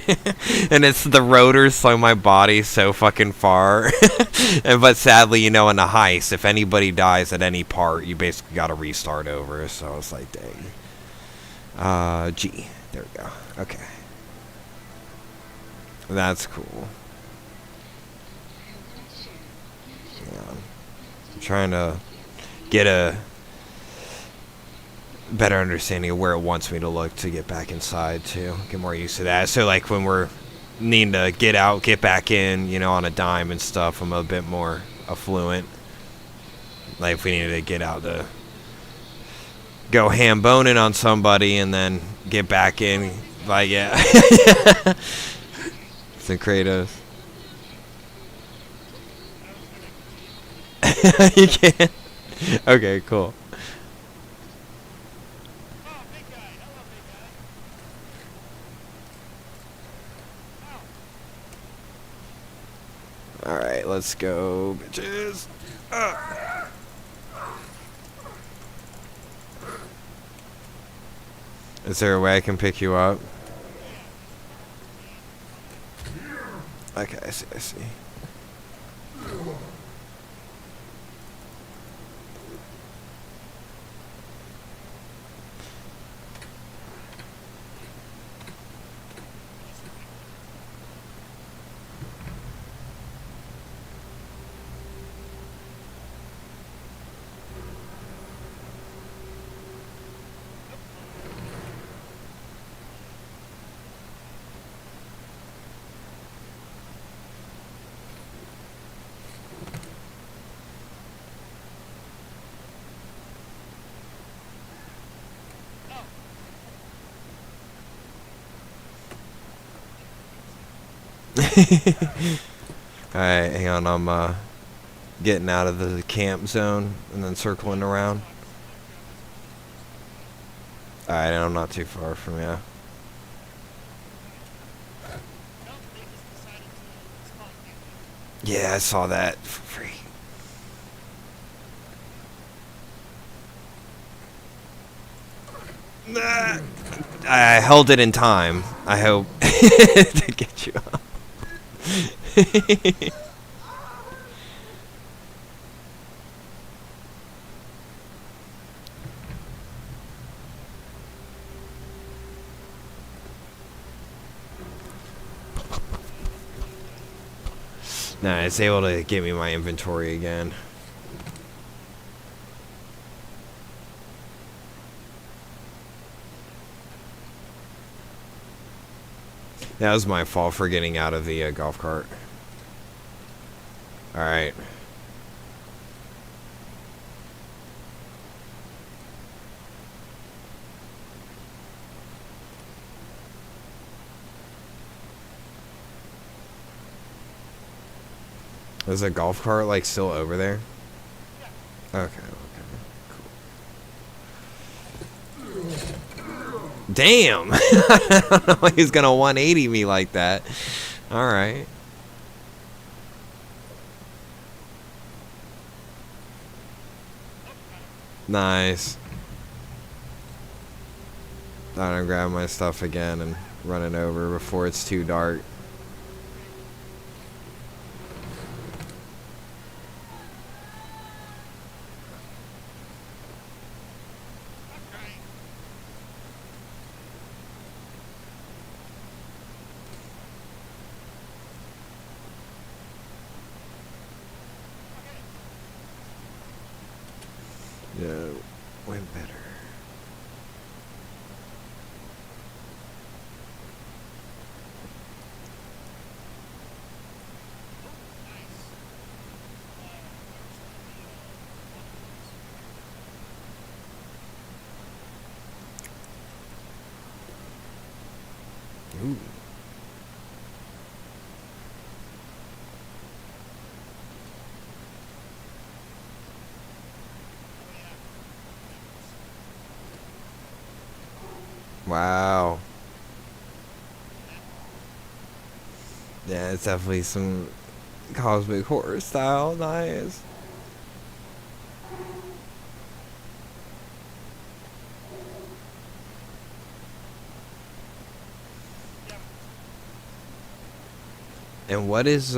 And it's the rotors, so my body's so fucking far. But sadly, you know, in a heist, if anybody dies at any part, you basically gotta restart over, so I was like, dang. G. There we go. Okay. That's cool. Yeah. I'm trying to get a better understanding of where it wants me to look to get back inside, too. Get more used to that. So, like, when we're needing to get out, get back in, you know, on a dime and stuff, I'm a bit more affluent. Like, if we needed to get out to go ham-boning on somebody and then get back in, like, yeah. The Kratos. You can't. Okay, cool. Alright, let's go, bitches. Is there a way I can pick you up? Okay, I see. Alright, hang on, I'm Getting out of the camp zone and then circling around. Alright, I'm not too far from you. Yeah, I saw that for free. I held it in time. I hope to get you up. Nah, it's able to get me my inventory again. That was my fault for getting out of the golf cart. Alright. Is a golf cart like still over there? Okay, cool. Damn! I don't know why he's gonna 180 me like that. Alright. Nice. I'm gonna grab my stuff again and run it over before it's too dark. Yeah, went better. Ooh. Wow. Yeah, it's definitely some cosmic horror style. Nice. And what is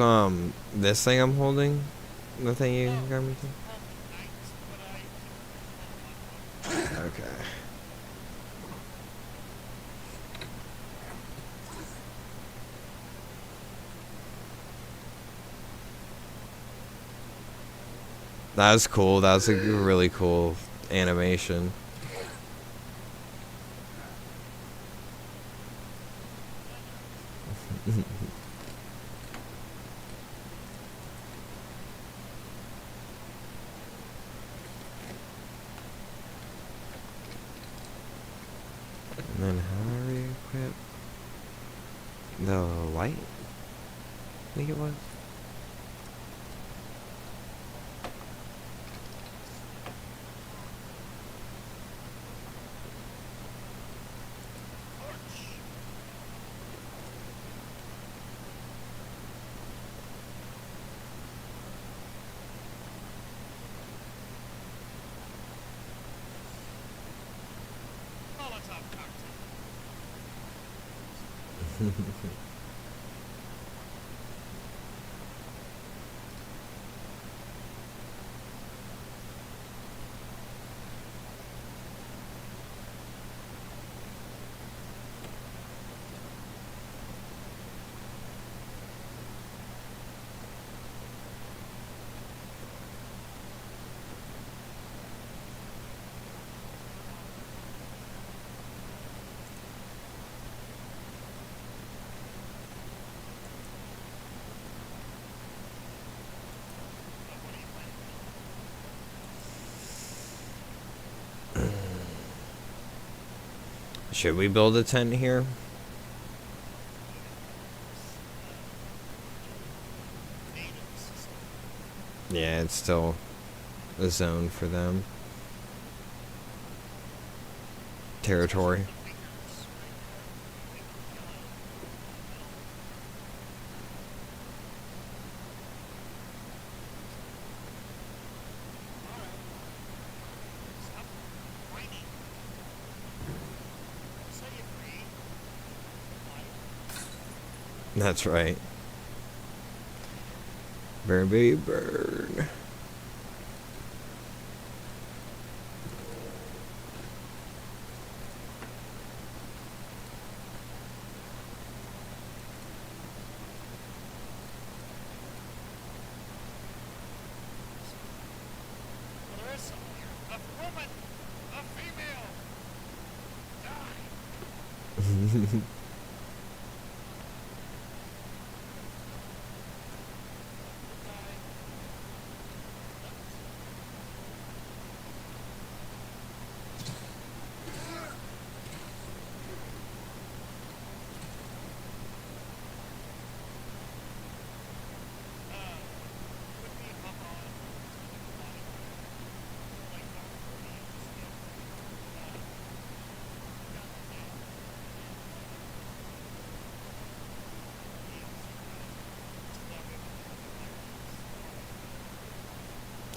this thing I'm holding? The thing you got me to? Okay. That was cool. That was a really cool animation. And then how do we equip the light? I think it was. Should we build a tent here? Yeah, it's still a zone for them. Territory. That's right. Burn, baby, burn.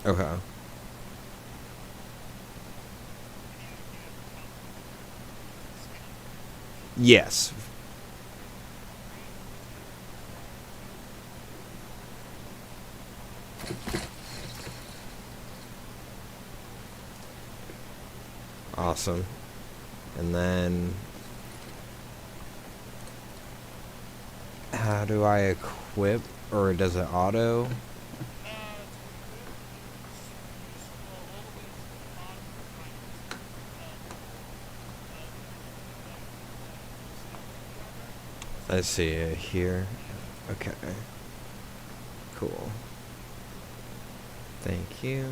Okay. Yes. Awesome. And then how do I equip, or does it auto? Let's see it here. Okay. Cool. Thank you.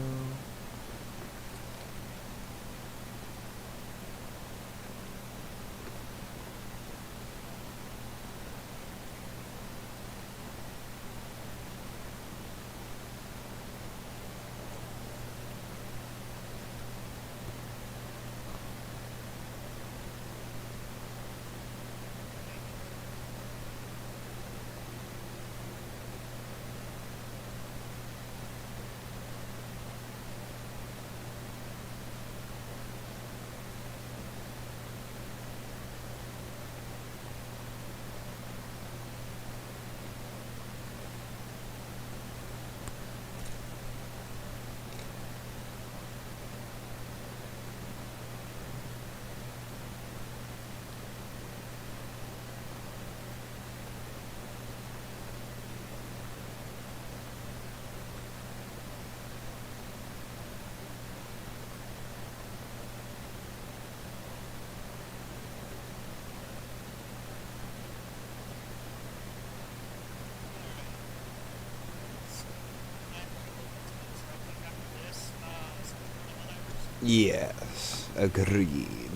Yes, agreed.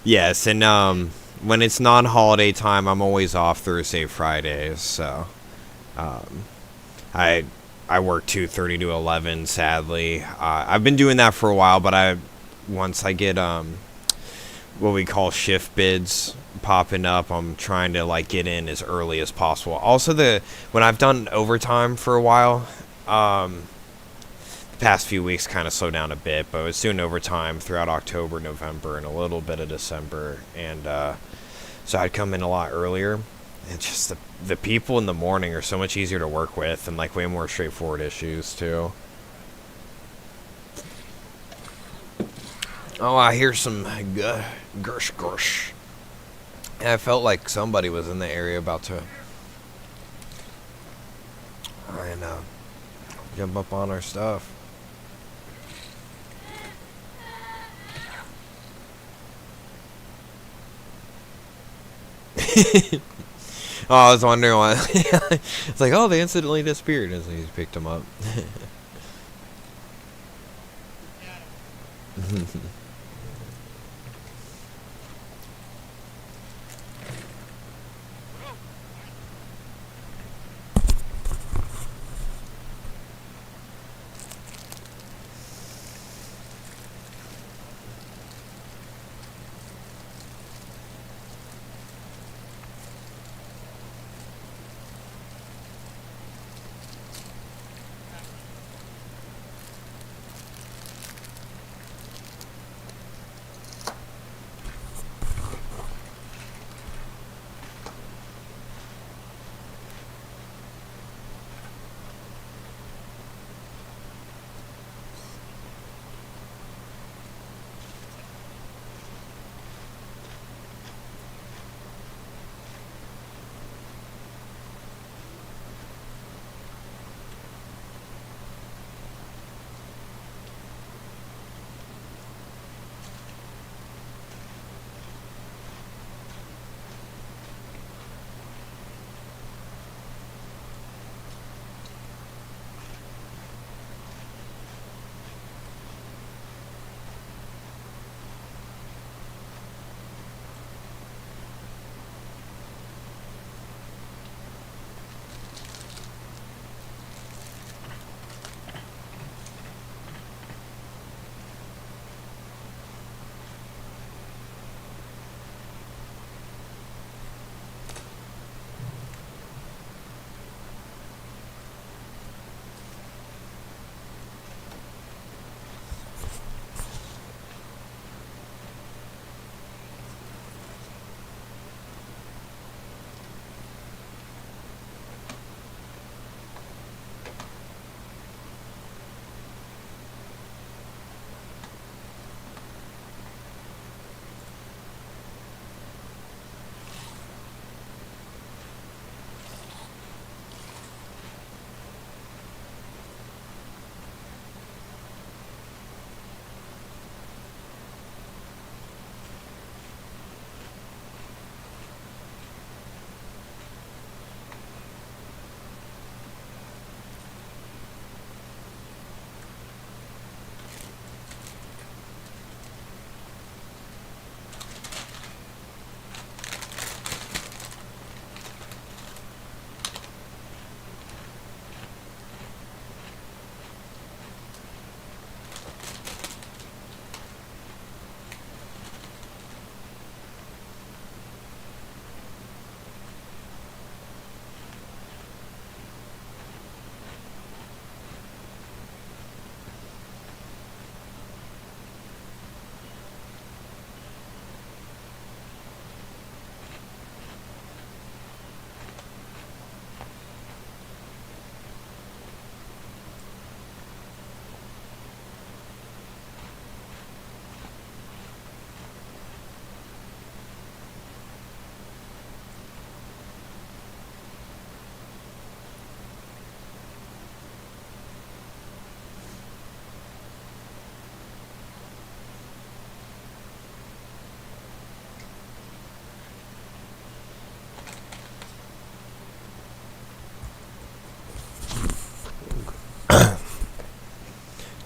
Yes, and when it's non-holiday time, I'm always off Thursday, Fridays. So, um, I I work 2:30 to 11. Sadly, I've been doing that for a while, but once I get what we call shift bids popping up, I'm trying to like get in as early as possible. Also, when I've done overtime for a while, the past few weeks kind of slowed down a bit, but I was doing overtime throughout October, November, and a little bit of December, and so I'd come in a lot earlier. And just the people in the morning are so much easier to work with, and like way more straightforward issues too. Oh, I hear some gersh gersh. And I felt like somebody was in the area about to, and jump up on our stuff. Oh, I was wondering why. It's like, oh, they instantly disappeared as he picked them up.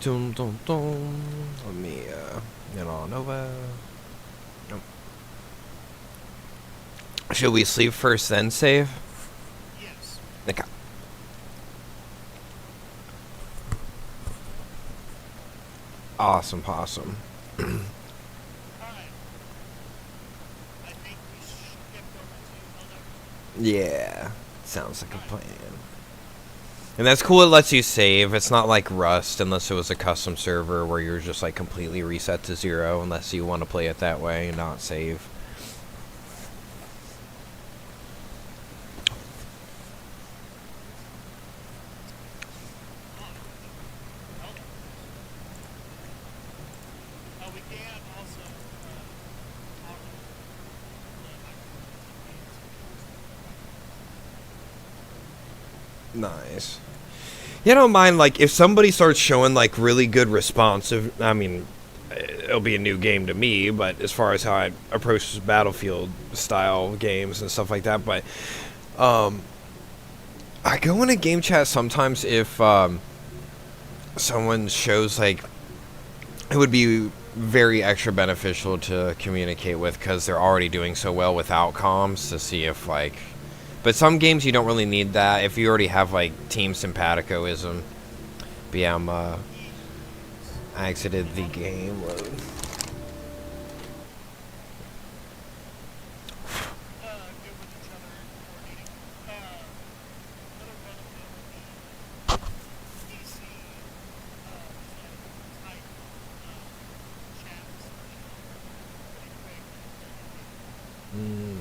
Dun, dun, dun. Let me get on over. Nope. Should we sleep first then save? Yes. Okay. Awesome possum. Alright. I think we skipped over to another. Yeah. Sounds like a plan. And that's cool, it lets you save. It's not like Rust, unless it was a custom server where you're just like completely reset to 0, unless you want to play it that way and not save. We can also talk Nice. You don't mind, like, if somebody starts showing, like, really good responsive, I mean, it'll be a new game to me, but as far as how I approach Battlefield-style games and stuff like that, but, I go in a game chat sometimes if, someone shows, like, it would be very extra beneficial to communicate with, because they're already doing so well without comms, to see if, like... But some games you don't really need that. If you already have, like, team simpaticoism. But yeah, I exited the game. good with each other and coordinating. Another benefit of the PC type chats pretty quick. Mm.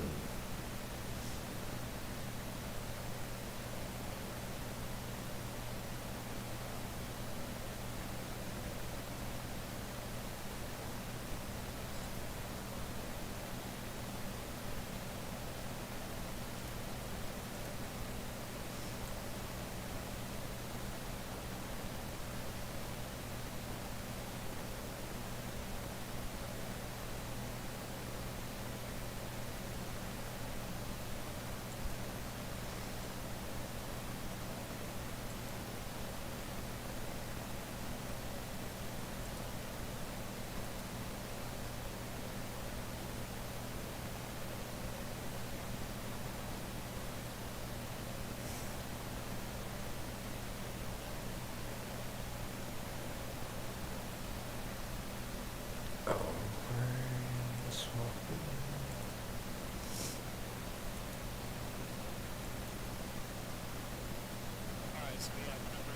Alright, so we have another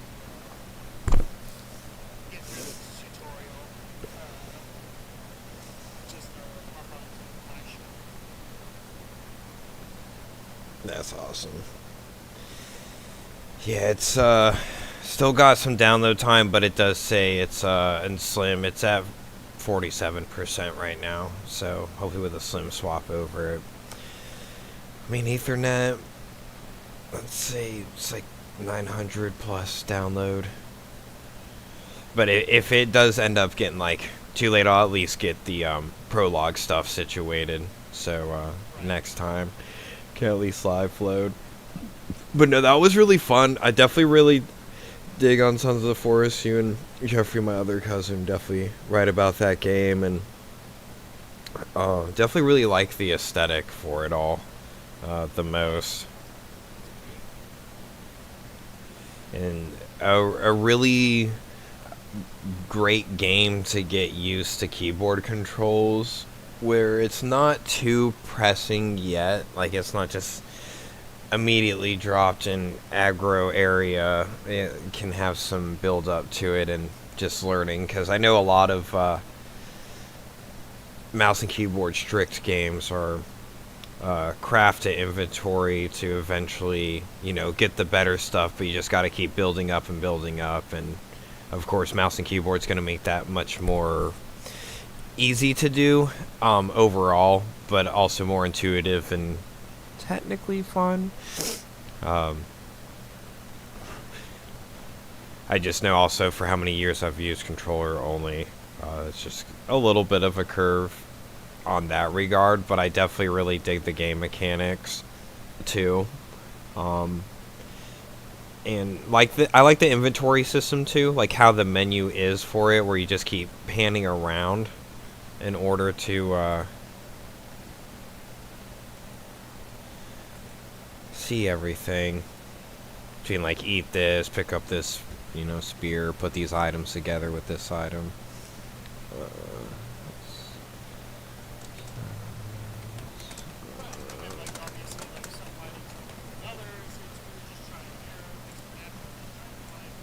get rid of this tutorial. Just hop onto my show. That's awesome. Yeah, it's still got some download time, but it does say it's in Slim. It's at 47% right now, so hopefully with a Slim swap over it. I mean, Ethernet, let's say it's like 900 plus download. But if it does end up getting like too late, I'll at least get the prologue stuff situated. So next time, can at least live load. But no, that was really fun. I definitely really dig on Sons of the Forest. You and Jeffrey, my other cousin, definitely write about that game, and definitely really like the aesthetic for it all the most. And a really great game to get used to keyboard controls, where it's not too pressing yet. Like, it's not just immediately dropped in aggro area. It can have some build up to it and just learning, because I know a lot of mouse and keyboard strict games are craft to inventory to eventually, you know, get the better stuff, but you just got to keep building up and building up. And of course, mouse and keyboard's going to make that much more easy to do overall, but also more intuitive and technically fun. I just know also for how many years I've used controller only, it's just a little bit of a curve on that regard, but I definitely really dig the game mechanics too. And I like the inventory system too, like how the menu is for it, where you just keep panning around in order to see everything. So you can like eat this, pick up this, spear, put these items together with this item. Right. And like obviously like some items are better than others. It's really just trial and error, mixing effort, and trying to find.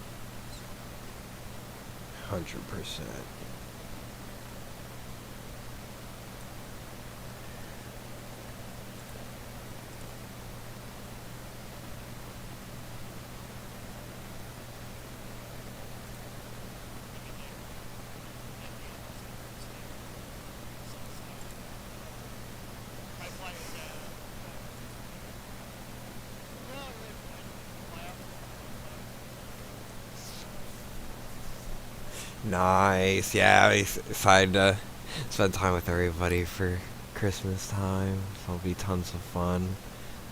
100%. I play as no, I didn't play out. Nice. Yeah, I decided to spend time with everybody for Christmas time. So it'll be tons of fun.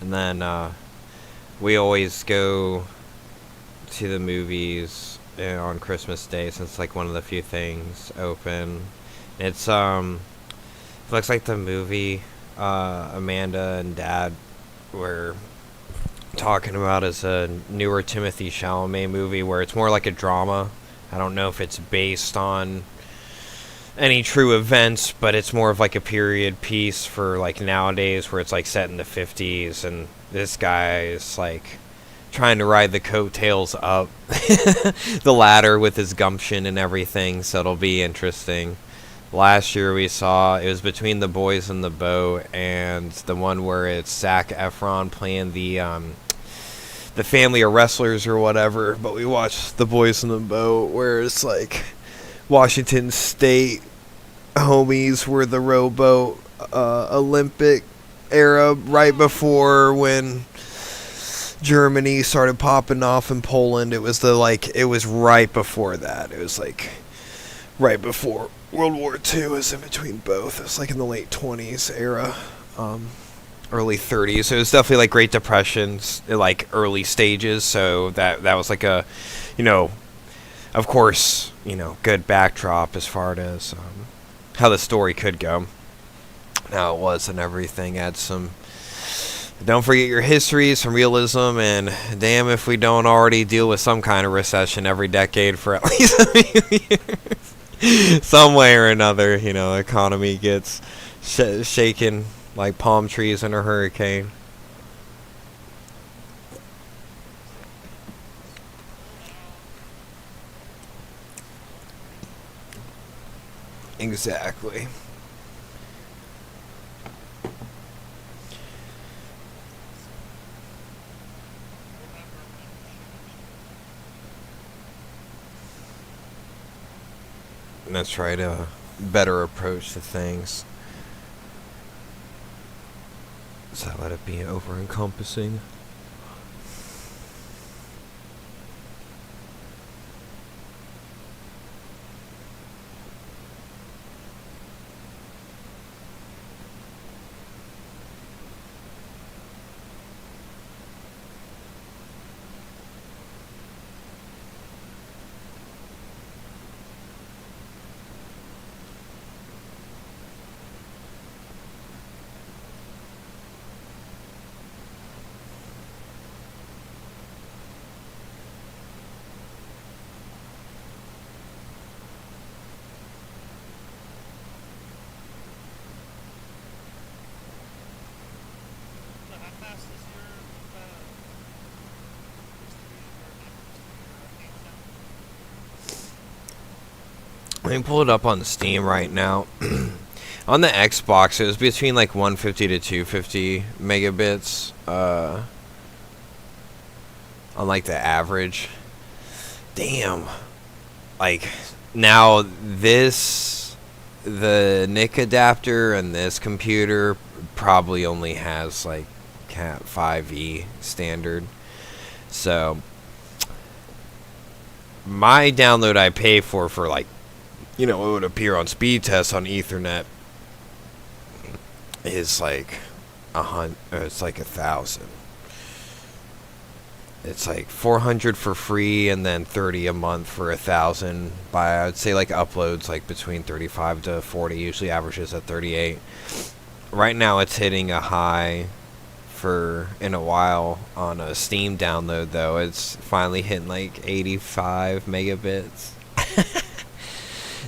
And then we always go to the movies on Christmas Day, since it's like one of the few things open. It's it looks like the movie Amanda and Dad were talking about is a newer Timothy Chalamet movie where it's more like a drama. I don't know if it's based on any true events, but it's more of like a period piece for like nowadays, where it's like set in the 50s, and this guy is like trying to ride the coattails up the ladder with his gumption and everything, so it'll be interesting. Last year we saw, it was Between the Boys and the Boat, and the one where it's Zac Efron playing the family of wrestlers or whatever, but we watched The Boys in the Boat, where it's like Washington State homies were the rowboat Olympic era, right before when Germany started popping off in Poland. It was it was right before that. It was like right before World War II. It was in between both. It was like in the late 20s era. Early 30s. It was definitely like Great Depression's like early stages. So that was like a, of course, good backdrop as far as how the story could go. Now it was and everything. Had some. Don't forget your history, some realism, and damn if we don't already deal with some kind of recession every decade for at least a few years. Some way or another, economy gets shaken like palm trees in a hurricane. Exactly. And let's try to better approach to things. So let it be over encompassing. So how fast is your history or not history or games down? Let me pull it up on Steam right now. On the Xbox, it was between like 150 to 250 megabits. On like the average. Damn. Like now the NIC adapter and this computer probably only has like Cat 5e standard. So my download I pay for like, it would appear on speed tests on Ethernet is like it's like 1,000. it's like 400 for free and then 30 a month for 1,000. By I'd say like uploads like between 35 to 40. Usually averages at 38. Right now it's hitting a high for in a while on a Steam download though. It's finally hitting like 85 megabits.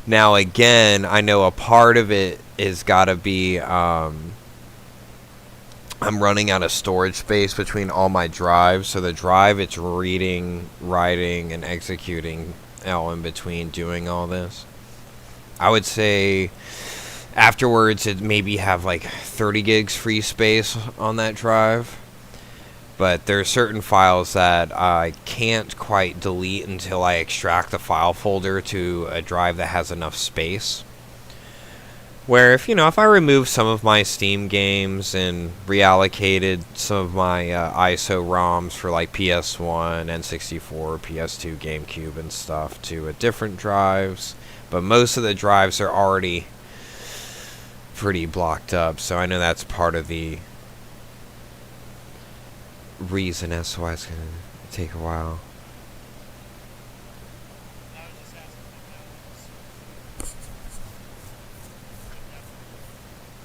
Now again, I know a part of it is got to be I'm running out of storage space between all my drives. So the drive it's reading, writing, and executing all in between doing all this. I would say afterwards it maybe have like 30 gigs free space on that drive. But there are certain files that I can't quite delete until I extract the file folder to a drive that has enough space. Where if I remove some of my Steam games and reallocated some of my ISO ROMs for like PS1, N64, PS2, GameCube and stuff to different drives, but most of the drives are already pretty blocked up, so I know that's part of the reason as to why it's going to take a while. I was just asking if that was.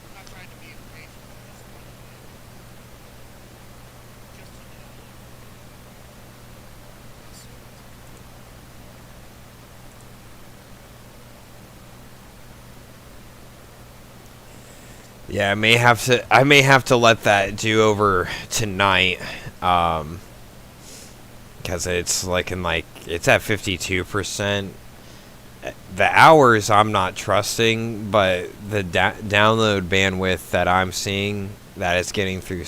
I'm not trying to be impatient. I just wanted to just to know. Yeah, I may have to let that do over tonight. Because it's it's at 52%. The hours I'm not trusting, but the download bandwidth that I'm seeing that it's getting through